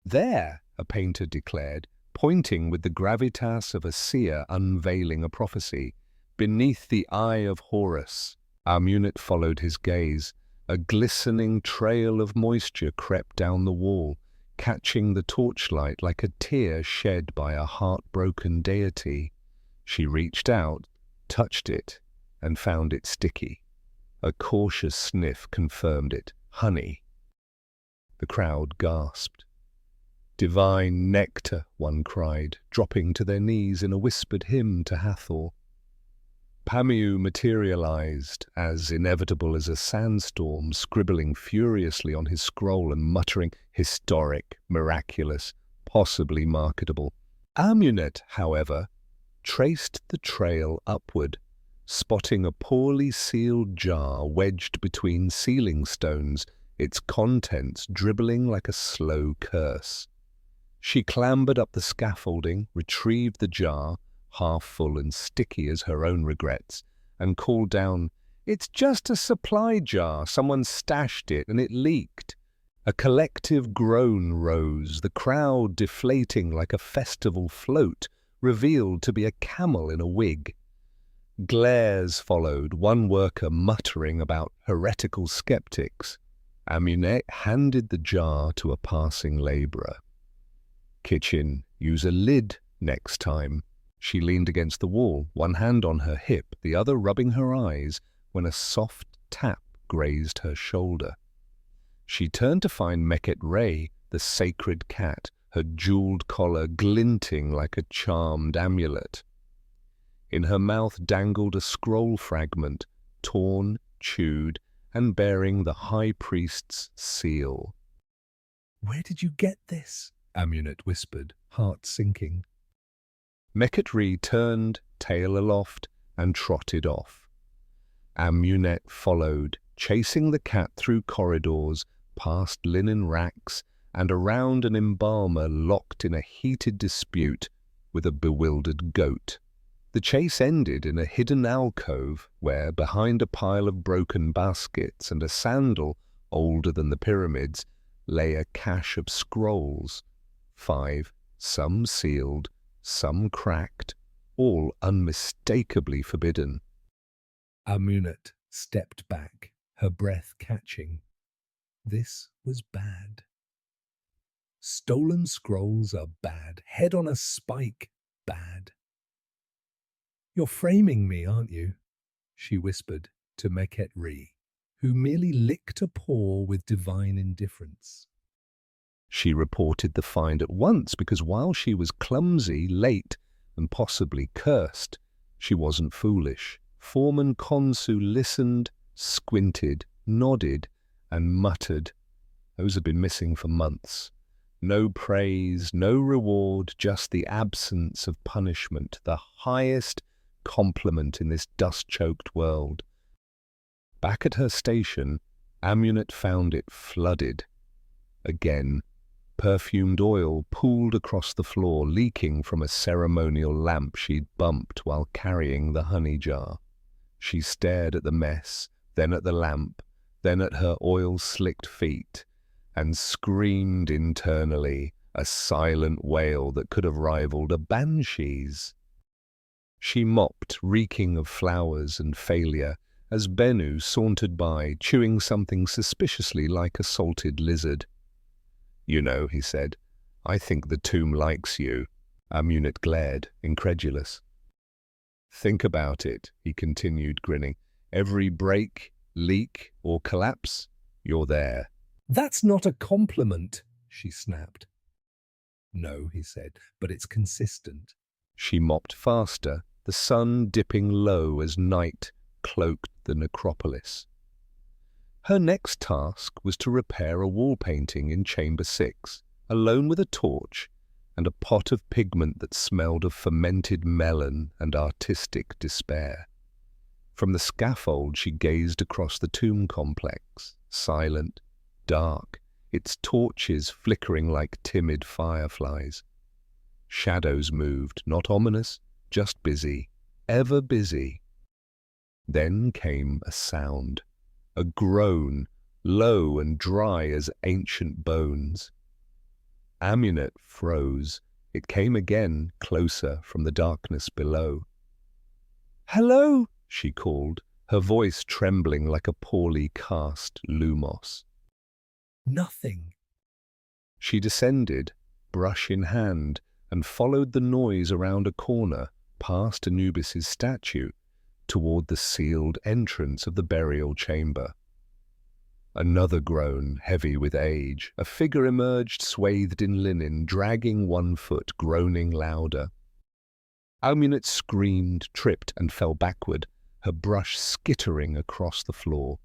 "There," a painter declared, pointing with the gravitas of a seer unveiling a prophecy, "beneath the eye of Horus." Amunet followed his gaze. A glistening trail of moisture crept down the wall, catching the torchlight like a tear shed by a heartbroken deity. She reached out, touched it, and found it sticky. A cautious sniff confirmed it. Honey. The crowd gasped. "Divine nectar," one cried, dropping to their knees in a whispered hymn to Hathor. Pamiu materialized, as inevitable as a sandstorm, scribbling furiously on his scroll and muttering, "Historic, miraculous, possibly marketable." Amunet, however, traced the trail upward, spotting a poorly sealed jar wedged between ceiling stones, its contents dribbling like a slow curse. She clambered up the scaffolding, retrieved the jar, half full and sticky as her own regrets, and called down, "It's just a supply jar. Someone stashed it and it leaked." A collective groan rose, the crowd deflating like a festival float, revealed to be a camel in a wig. Glares followed, one worker muttering about heretical skeptics. Amunet handed the jar to a passing labourer. "Kitchen, use a lid next time." She leaned against the wall, one hand on her hip, the other rubbing her eyes, when a soft tap grazed her shoulder. She turned to find Meket Rey, the sacred cat, her jeweled collar glinting like a charmed amulet. In her mouth dangled a scroll fragment, torn, chewed, and bearing the high priest's seal. "Where did you get this?" Amunet whispered, heart sinking. Meket Rey turned, tail aloft, and trotted off. Amunet followed, chasing the cat through corridors, past linen racks, and around an embalmer locked in a heated dispute with a bewildered goat. The chase ended in a hidden alcove where, behind a pile of broken baskets and a sandal older than the pyramids, lay a cache of scrolls. 5, some sealed, some cracked, all unmistakably forbidden. Amunet stepped back, her breath catching. This was bad. Stolen scrolls are bad. Head on a spike, bad. "You're framing me, aren't you?" she whispered to Meket Rey, who merely licked a paw with divine indifference. She reported the find at once because while she was clumsy, late, and possibly cursed, she wasn't foolish. Foreman Konsu listened, squinted, nodded, and muttered. Those had been missing for months. No praise, no reward, just the absence of punishment, the highest compliment in this dust-choked world. Back at her station, Amunet found it flooded. Again, perfumed oil pooled across the floor, leaking from a ceremonial lamp she'd bumped while carrying the honey jar. She stared at the mess, then at the lamp, then at her oil-slicked feet, and screamed internally, a silent wail that could have rivaled a banshee's. She mopped, reeking of flowers and failure, as Bennu sauntered by, chewing something suspiciously like a salted lizard. "You know," he said, "I think the tomb likes you." Amunet glared, incredulous. "Think about it," he continued, grinning. "Every break, leak, or collapse, you're there." "That's not a compliment," she snapped. "No," he said, "but it's consistent." She mopped faster, the sun dipping low as night cloaked the necropolis. Her next task was to repair a wall painting in Chamber 6, alone with a torch and a pot of pigment that smelled of fermented melon and artistic despair. From the scaffold she gazed across the tomb complex, silent, dark, its torches flickering like timid fireflies. Shadows moved, not ominous, just busy, ever busy. Then came a sound, a groan, low and dry as ancient bones. Amunet froze. It came again, closer from the darkness below. "Hello," she called, her voice trembling like a poorly cast lumos. "Nothing." She descended, brush in hand, and followed the noise around a corner, past Anubis's statue, toward the sealed entrance of the burial chamber. Another groan, heavy with age. A figure emerged, swathed in linen, dragging one foot, groaning louder. Amunet screamed, tripped, and fell backward, her brush skittering across the floor.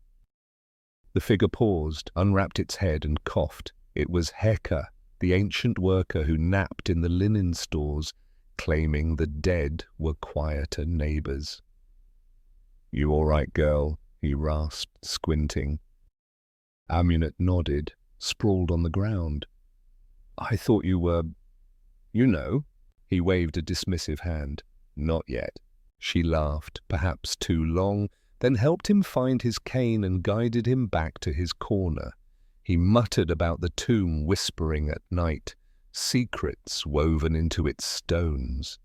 The figure paused, unwrapped its head, and coughed. It was Heka, the ancient worker who napped in the linen stores, claiming the dead were quieter neighbors. "You all right, girl?" he rasped, squinting. Amunet nodded, sprawled on the ground. "I thought you were, you know." He waved a dismissive hand. "Not yet." She laughed, perhaps too long, then helped him find his cane and guided him back to his corner. He muttered about the tomb whispering at night, secrets woven into its stones.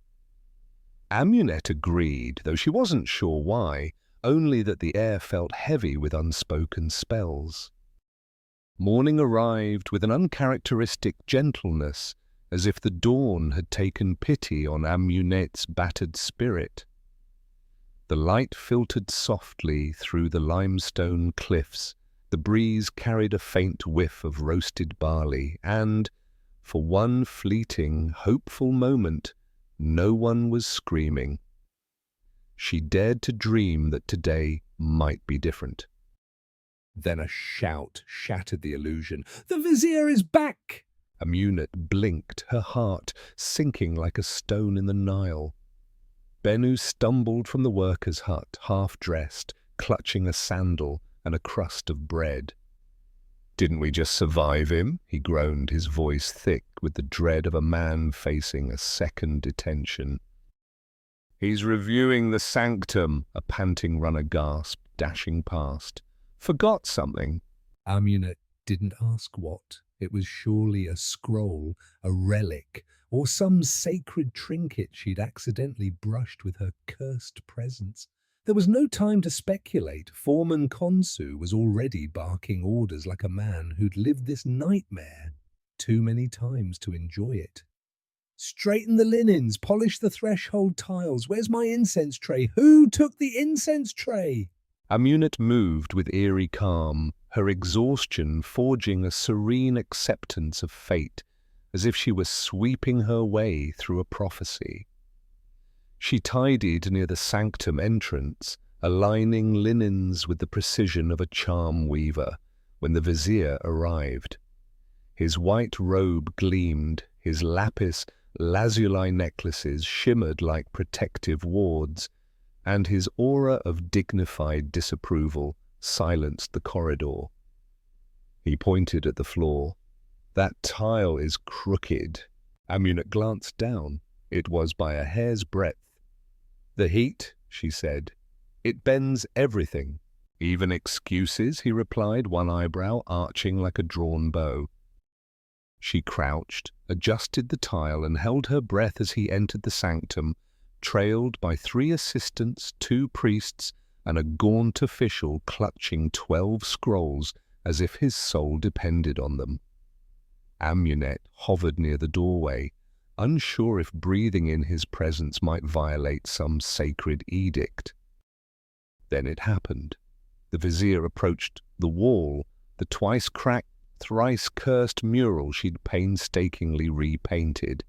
Amunet agreed, though she wasn't sure why, only that the air felt heavy with unspoken spells. Morning arrived with an uncharacteristic gentleness, as if the dawn had taken pity on Amunet's battered spirit. The light filtered softly through the limestone cliffs, the breeze carried a faint whiff of roasted barley, and, for one fleeting, hopeful moment, no one was screaming. She dared to dream that today might be different. Then a shout shattered the illusion. "The vizier is back!" Amunet blinked, her heart sinking like a stone in the Nile. Bennu stumbled from the worker's hut, half-dressed, clutching a sandal and a crust of bread. "Didn't we just survive him?" he groaned, his voice thick with the dread of a man facing a second detention. "He's reviewing the sanctum," a panting runner gasped, dashing past. "Forgot something." Amunet didn't ask what. It was surely a scroll, a relic, or some sacred trinket she'd accidentally brushed with her cursed presence. There was no time to speculate. Foreman Konsu was already barking orders like a man who'd lived this nightmare too many times to enjoy it. "Straighten the linens, polish the threshold tiles. Where's my incense tray? Who took the incense tray?" Amunet moved with eerie calm, her exhaustion forging a serene acceptance of fate, as if she were sweeping her way through a prophecy. She tidied near the sanctum entrance, aligning linens with the precision of a charm weaver, when the vizier arrived. His white robe gleamed, his lapis lazuli necklaces shimmered like protective wards, and his aura of dignified disapproval silenced the corridor. He pointed at the floor. "That tile is crooked." Amunet glanced down. It was by a hair's breadth. "The heat," she said. "It bends everything." "Even excuses," he replied, one eyebrow arching like a drawn bow. She crouched, adjusted the tile, and held her breath as he entered the sanctum, trailed by 3 assistants, 2 priests, and a gaunt official clutching 12 scrolls as if his soul depended on them. Amunet hovered near the doorway, unsure if breathing in his presence might violate some sacred edict. Then it happened. The vizier approached the wall, the twice-cracked, thrice-cursed mural she'd painstakingly repainted.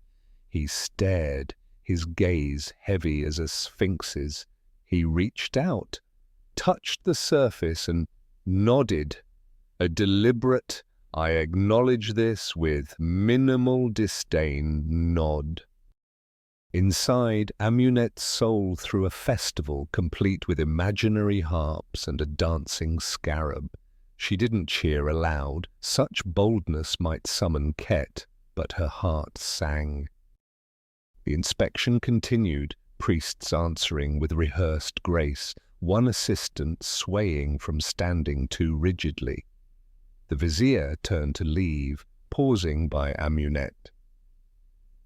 He stared, his gaze heavy as a sphinx's. He reached out, touched the surface, and nodded. A deliberate, "I acknowledge this with minimal disdain" nod. Inside, Amunet's soul threw a festival complete with imaginary harps and a dancing scarab. She didn't cheer aloud. Such boldness might summon Ket, but her heart sang. The inspection continued, priests answering with rehearsed grace, one assistant swaying from standing too rigidly. The vizier turned to leave, pausing by Amunet.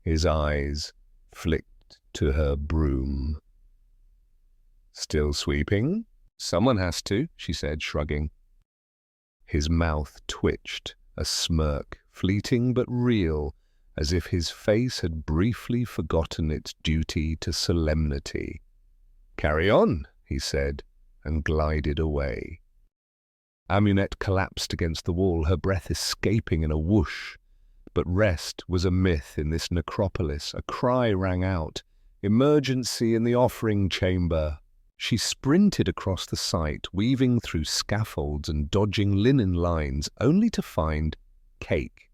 His eyes flicked to her broom. "Still sweeping?" "Someone has to," she said, shrugging. His mouth twitched, a smirk, fleeting but real, as if his face had briefly forgotten its duty to solemnity. "Carry on," he said, and glided away. Amunet collapsed against the wall, her breath escaping in a whoosh. But rest was a myth in this necropolis. A cry rang out, "Emergency in the offering chamber!" She sprinted across the site, weaving through scaffolds and dodging linen lines, only to find cake.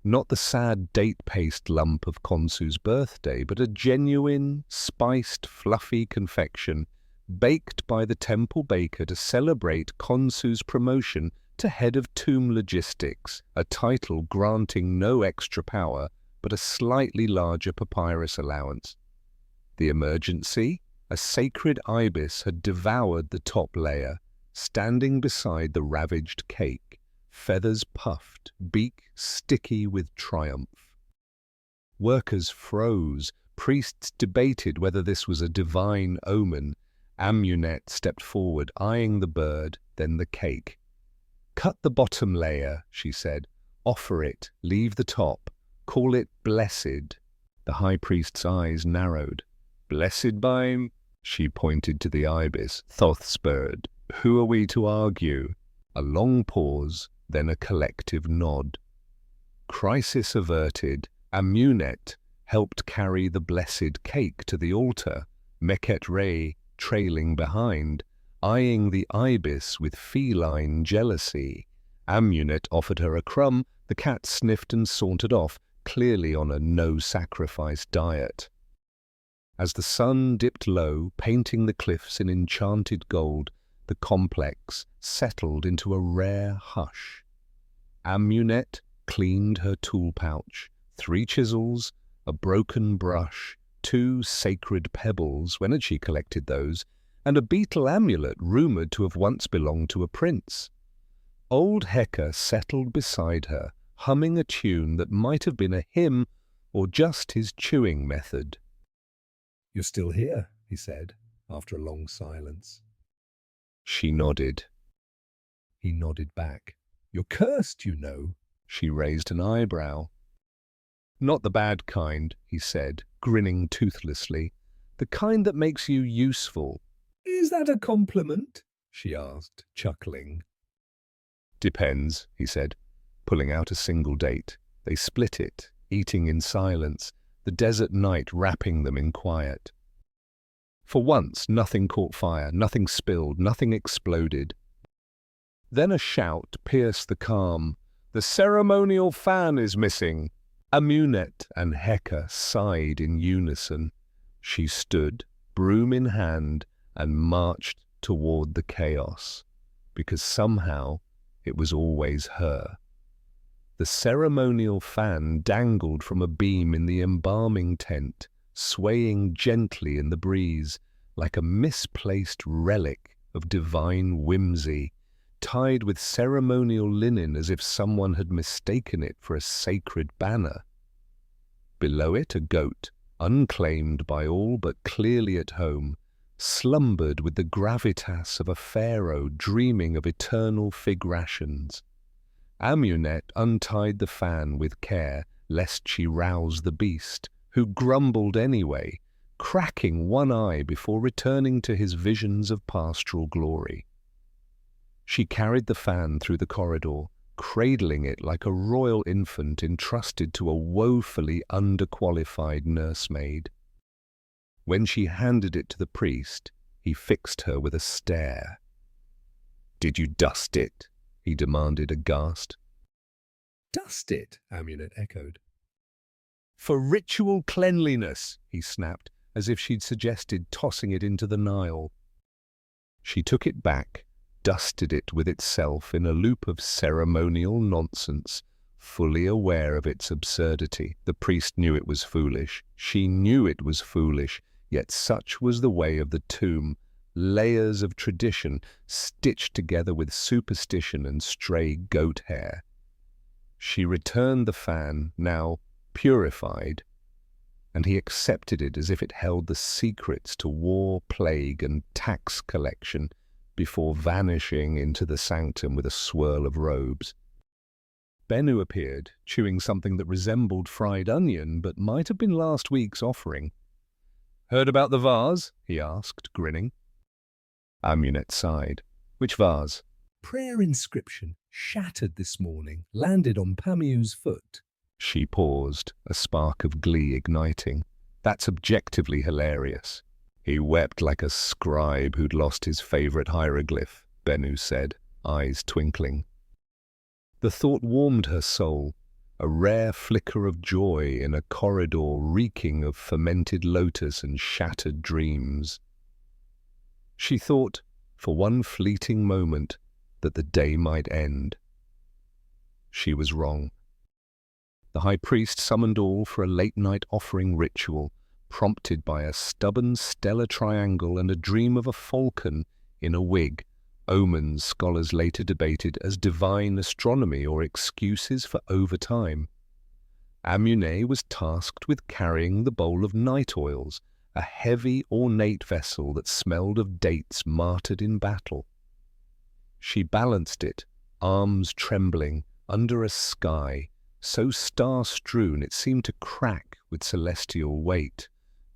Not the sad date-paste lump of Khonsu's birthday, but a genuine, spiced, fluffy confection, baked by the temple baker to celebrate Khonsu's promotion to head of tomb logistics, a title granting no extra power, but a slightly larger papyrus allowance. The emergency? A sacred ibis had devoured the top layer, standing beside the ravaged cake, feathers puffed, beak sticky with triumph. Workers froze, priests debated whether this was a divine omen. Amunet stepped forward, eyeing the bird, then the cake. "Cut the bottom layer," she said. "Offer it, leave the top. Call it blessed." The high priest's eyes narrowed. "Blessed by—" She pointed to the ibis, Thoth's bird. "Who are we to argue?" A long pause, then a collective nod. Crisis averted, Amunet helped carry the blessed cake to the altar, Meket Rey trailing behind, eyeing the ibis with feline jealousy. Amunet offered her a crumb, the cat sniffed and sauntered off, clearly on a no-sacrifice diet. As the sun dipped low, painting the cliffs in enchanted gold, the complex settled into a rare hush. Amunet cleaned her tool pouch, 3 chisels, a broken brush, 2 sacred pebbles, when had she collected those, and a beetle amulet rumoured to have once belonged to a prince. Old Heka settled beside her, humming a tune that might have been a hymn or just his chewing method. "You're still here," he said, after a long silence. She nodded. He nodded back. "You're cursed, you know." She raised an eyebrow. "Not the bad kind," he said, grinning toothlessly. "The kind that makes you useful." "Is that a compliment?" she asked, chuckling. "Depends," he said, pulling out a single date. They split it, eating in silence, the desert night wrapping them in quiet. For once, nothing caught fire, nothing spilled, nothing exploded. Then a shout pierced the calm. "The ceremonial fan is missing!" Amunet and Heka sighed in unison. She stood, broom in hand, and marched toward the chaos, because somehow it was always her. The ceremonial fan dangled from a beam in the embalming tent, swaying gently in the breeze, like a misplaced relic of divine whimsy, tied with ceremonial linen as if someone had mistaken it for a sacred banner. Below it, a goat, unclaimed by all but clearly at home, slumbered with the gravitas of a pharaoh dreaming of eternal fig rations. Amunet untied the fan with care, lest she rouse the beast, who grumbled anyway, cracking one eye before returning to his visions of pastoral glory. She carried the fan through the corridor, cradling it like a royal infant entrusted to a woefully underqualified nursemaid. When she handed it to the priest, he fixed her with a stare. "Did you dust it?" he demanded aghast. "Dust it," Amunet echoed. "For ritual cleanliness," he snapped, as if she'd suggested tossing it into the Nile. She took it back, dusted it with itself in a loop of ceremonial nonsense, fully aware of its absurdity. The priest knew it was foolish. She knew it was foolish, yet such was the way of the tomb, layers of tradition stitched together with superstition and stray goat hair. She returned the fan, now purified, and he accepted it as if it held the secrets to war, plague, and tax collection, before vanishing into the sanctum with a swirl of robes. Bennu appeared, chewing something that resembled fried onion, but might have been last week's offering. "Heard about the vase?" he asked, grinning. Amunet sighed. "Which vase?" "Prayer inscription, shattered this morning, landed on Pamiu's foot." She paused, a spark of glee igniting. "That's objectively hilarious." "He wept like a scribe who'd lost his favorite hieroglyph," Bennu said, eyes twinkling. The thought warmed her soul, a rare flicker of joy in a corridor reeking of fermented lotus and shattered dreams. She thought, for one fleeting moment, that the day might end. She was wrong. The high priest summoned all for a late-night offering ritual, prompted by a stubborn stellar triangle and a dream of a falcon in a wig, omens scholars later debated as divine astronomy or excuses for overtime. Amunet was tasked with carrying the bowl of night oils, a heavy, ornate vessel that smelled of dates martyred in battle. She balanced it, arms trembling, under a sky so star-strewn it seemed to crack with celestial weight.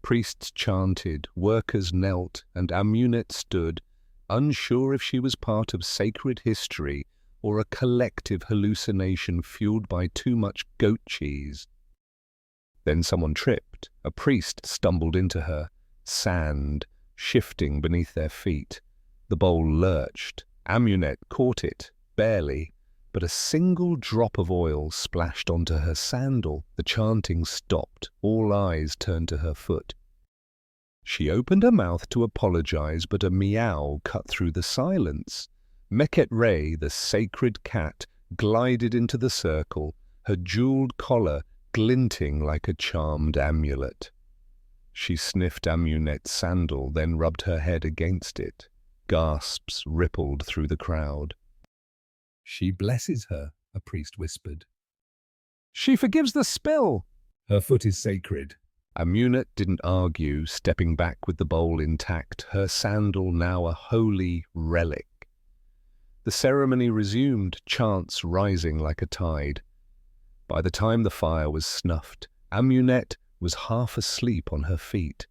Priests chanted, workers knelt, and Amunet stood, unsure if she was part of sacred history or a collective hallucination fueled by too much goat cheese. Then someone tripped. A priest stumbled into her, sand shifting beneath their feet. The bowl lurched. Amunet caught it, barely, but a single drop of oil splashed onto her sandal. The chanting stopped. All eyes turned to her foot. She opened her mouth to apologize, but a meow cut through the silence. Meket Rey, the sacred cat, glided into the circle, her jeweled collar glinting like a charmed amulet. She sniffed Amunet's sandal, then rubbed her head against it. Gasps rippled through the crowd. "She blesses her," a priest whispered. "She forgives the spill." "Her foot is sacred." Amunet didn't argue, stepping back with the bowl intact, her sandal now a holy relic. The ceremony resumed, chants rising like a tide. By the time the fire was snuffed, Amunet was half asleep on her feet.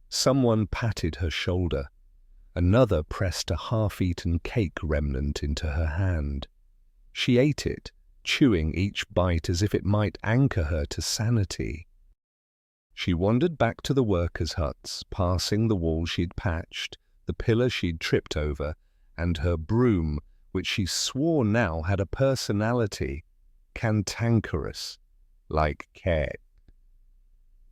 Someone patted her shoulder. Another pressed a half-eaten cake remnant into her hand. She ate it, chewing each bite as if it might anchor her to sanity. She wandered back to the workers' huts, passing the wall she'd patched, the pillar she'd tripped over, and her broom, which she swore now had a personality, cantankerous, like Ket.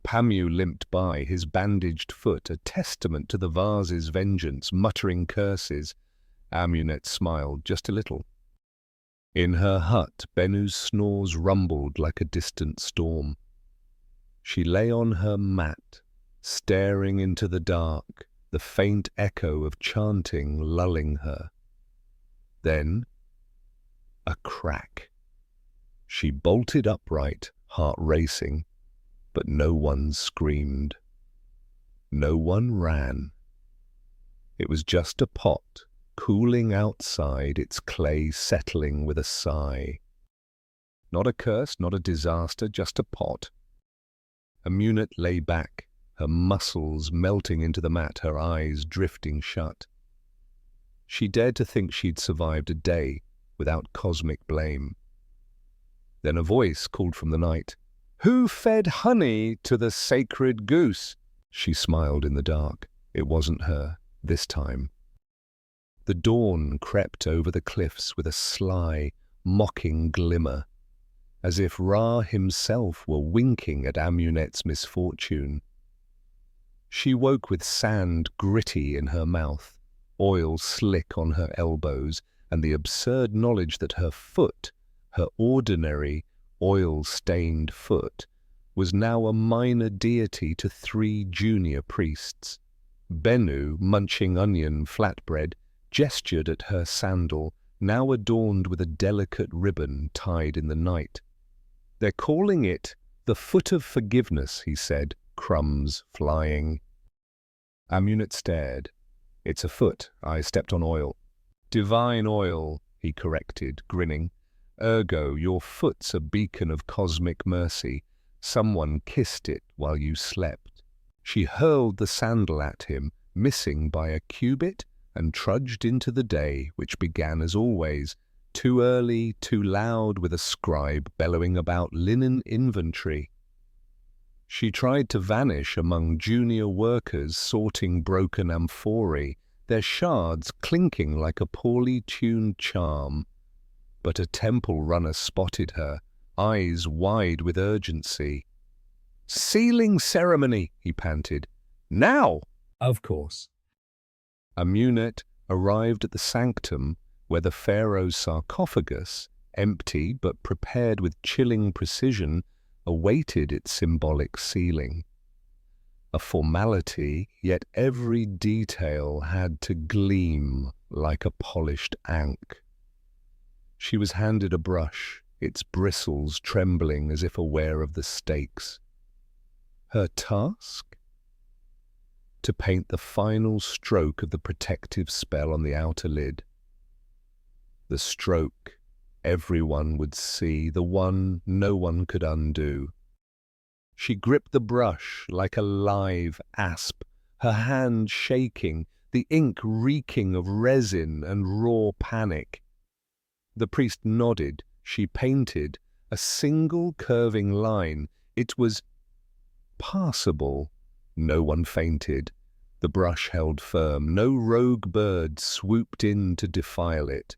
Pamiu limped by, his bandaged foot a testament to the vase's vengeance, muttering curses. Amunet smiled just a little. In her hut, Bennu's snores rumbled like a distant storm. She lay on her mat, staring into the dark, the faint echo of chanting lulling her. Then, a crack. She bolted upright, heart racing, but no one screamed. No one ran. It was just a pot, cooling outside, its clay settling with a sigh. Not a curse, not a disaster, just a pot. Amunet lay back, her muscles melting into the mat, her eyes drifting shut. She dared to think she'd survived a day without cosmic blame. Then a voice called from the night, "Who fed honey to the sacred goose?" She smiled in the dark. It wasn't her, this time. The dawn crept over the cliffs with a sly, mocking glimmer, as if Ra himself were winking at Amunet's misfortune. She woke with sand gritty in her mouth, oil slick on her elbows, and the absurd knowledge that her foot, her ordinary, oil-stained foot, was now a minor deity to 3 junior priests. Bennu, munching onion flatbread, gestured at her sandal, now adorned with a delicate ribbon tied in the night. "They're calling it the Foot of Forgiveness," he said, crumbs flying. Amunet stared. "It's a foot. I stepped on oil." "Divine oil," he corrected, grinning. "Ergo, your foot's a beacon of cosmic mercy. Someone kissed it while you slept." She hurled the sandal at him, missing by a cubit, and trudged into the day, which began as always, too early, too loud, with a scribe bellowing about linen inventory. She tried to vanish among junior workers sorting broken amphorae, their shards clinking like a poorly tuned charm. But a temple runner spotted her, eyes wide with urgency. "Sealing ceremony," he panted. "Now!" Of course. Amunet arrived at the sanctum where the pharaoh's sarcophagus, empty but prepared with chilling precision, awaited its symbolic sealing. A formality, yet every detail had to gleam like a polished ankh. She was handed a brush, its bristles trembling as if aware of the stakes. Her task? To paint the final stroke of the protective spell on the outer lid. The stroke everyone would see, the one no one could undo. She gripped the brush like a live asp, her hand shaking, the ink reeking of resin and raw panic. The priest nodded. She painted a single curving line. It was passable. No one fainted. The brush held firm. No rogue bird swooped in to defile it.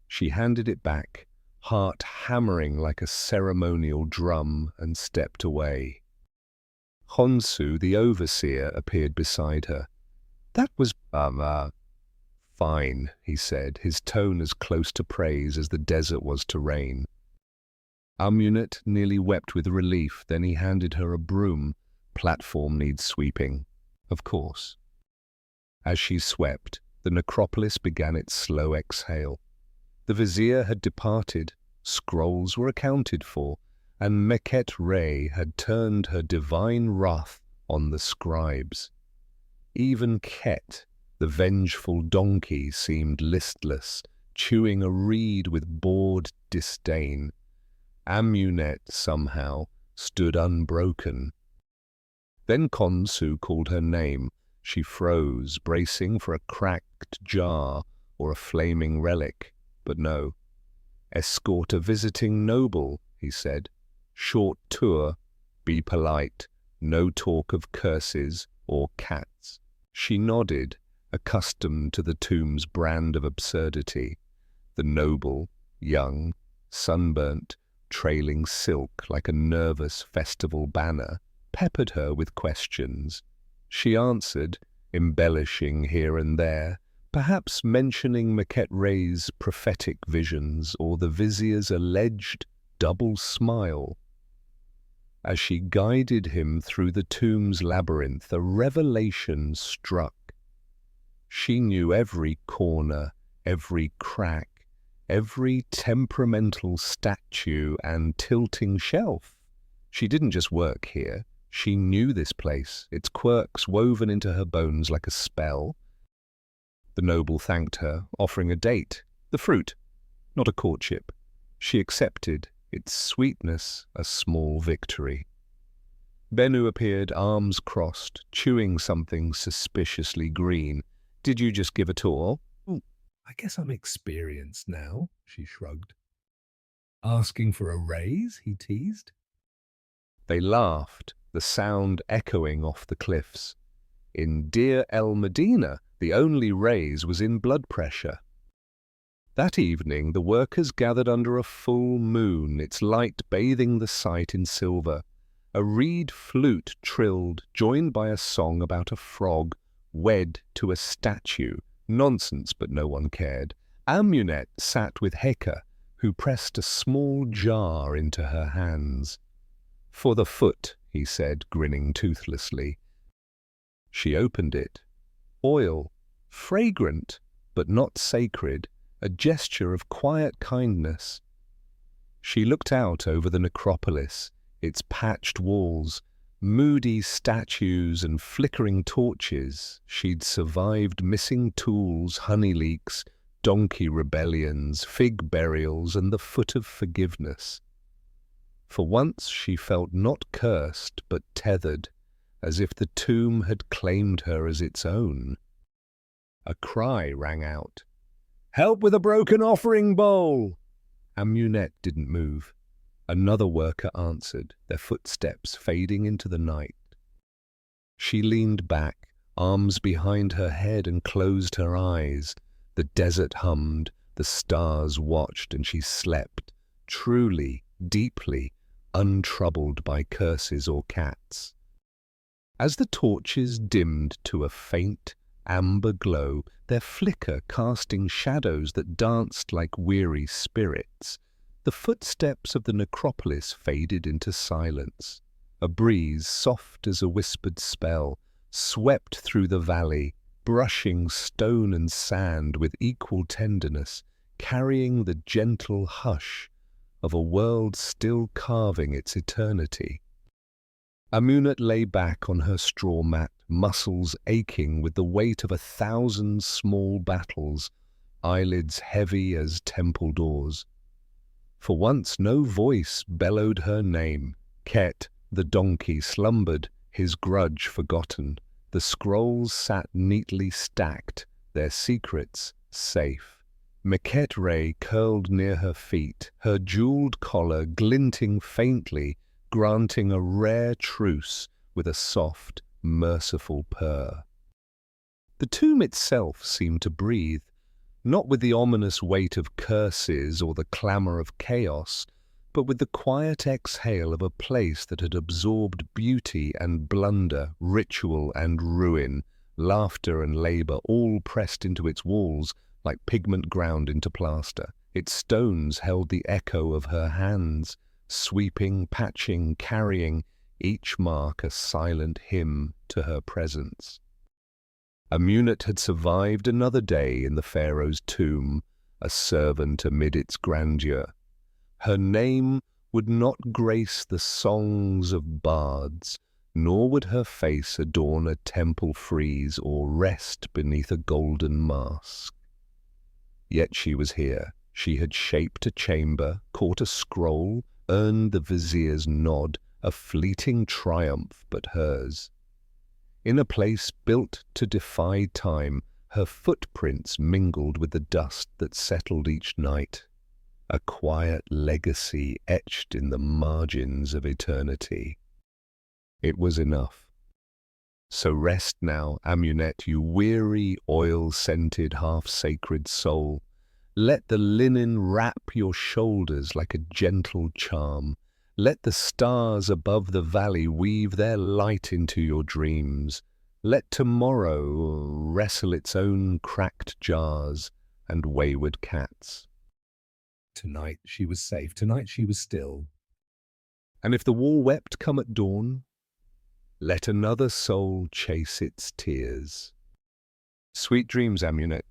She handed it back, heart hammering like a ceremonial drum, and stepped away. Honsu, the overseer, appeared beside her. "That was fine," he said, his tone as close to praise as the desert was to rain. Amunet nearly wept with relief. Then he handed her a broom. "Platform needs sweeping." "Of course." As she swept, the necropolis began its slow exhale. The vizier had departed, scrolls were accounted for, and Meket Rey had turned her divine wrath on the scribes. Even Ket, the vengeful donkey, seemed listless, chewing a reed with bored disdain. Amunet, somehow, stood unbroken. Then Khonsu called her name. She froze, bracing for a cracked jar or a flaming relic. But no. "Escort a visiting noble," he said. "Short tour. Be polite. No talk of curses or cats." She nodded, accustomed to the tomb's brand of absurdity. The noble, young, sunburnt, trailing silk like a nervous festival banner, peppered her with questions. She answered, embellishing here and there, perhaps mentioning Meket Rey's prophetic visions or the vizier's alleged double smile. As she guided him through the tomb's labyrinth, a revelation struck. She knew every corner, every crack, every temperamental statue and tilting shelf. She didn't just work here. She knew this place, its quirks woven into her bones like a spell. The noble thanked her, offering a date, the fruit, not a courtship. She accepted, its sweetness a small victory. Bennu appeared, arms crossed, chewing something suspiciously green. "Did you just give a tour?" I guess I'm experienced now, she shrugged. Asking for a raise, he teased. They laughed, the sound echoing off the cliffs. In Deir el Medina, the only raise was in blood pressure. That evening, the workers gathered under a full moon, its light bathing the site in silver. A reed flute trilled, joined by a song about a frog wed to a statue. Nonsense, but no one cared. Amunet sat with Heka, who pressed a small jar into her hands. "For the foot," he said, grinning toothlessly. She opened it. Oil, fragrant, but not sacred, a gesture of quiet kindness. She looked out over the necropolis, its patched walls, moody statues and flickering torches. She'd survived missing tools, honey leaks, donkey rebellions, fig burials, and the foot of forgiveness. For once she felt not cursed, but tethered, as if the tomb had claimed her as its own. A cry rang out. "Help with a broken offering bowl!" Amunet didn't move. Another worker answered, their footsteps fading into the night. She leaned back, arms behind her head, and closed her eyes. The desert hummed, the stars watched, and she slept, truly, deeply, untroubled by curses or cats. As the torches dimmed to a faint, amber glow, their flicker casting shadows that danced like weary spirits, the footsteps of the necropolis faded into silence. A breeze, soft as a whispered spell, swept through the valley, brushing stone and sand with equal tenderness, carrying the gentle hush of a world still carving its eternity. Amunet lay back on her straw mat, muscles aching with the weight of 1,000 small battles, eyelids heavy as temple doors. For once no voice bellowed her name. Ket, the donkey, slumbered, his grudge forgotten. The scrolls sat neatly stacked, their secrets safe. Meket curled near her feet, her jeweled collar glinting faintly, granting a rare truce with a soft, merciful purr. The tomb itself seemed to breathe, not with the ominous weight of curses or the clamour of chaos, but with the quiet exhale of a place that had absorbed beauty and blunder, ritual and ruin, laughter and labour, all pressed into its walls like pigment ground into plaster. Its stones held the echo of her hands, sweeping, patching, carrying, each mark a silent hymn to her presence. Amunet had survived another day in the Pharaoh's tomb, a servant amid its grandeur. Her name would not grace the songs of bards, nor would her face adorn a temple frieze or rest beneath a golden mask. Yet she was here. She had shaped a chamber, caught a scroll, earned the vizier's nod, a fleeting triumph but hers. In a place built to defy time, her footprints mingled with the dust that settled each night, a quiet legacy etched in the margins of eternity. It was enough. So rest now, Amunet, you weary, oil-scented, half-sacred soul. Let the linen wrap your shoulders like a gentle charm. Let the stars above the valley weave their light into your dreams. Let tomorrow wrestle its own cracked jars and wayward cats. Tonight she was safe, tonight she was still. And if the wall wept come at dawn, let another soul chase its tears. Sweet dreams, Amunet.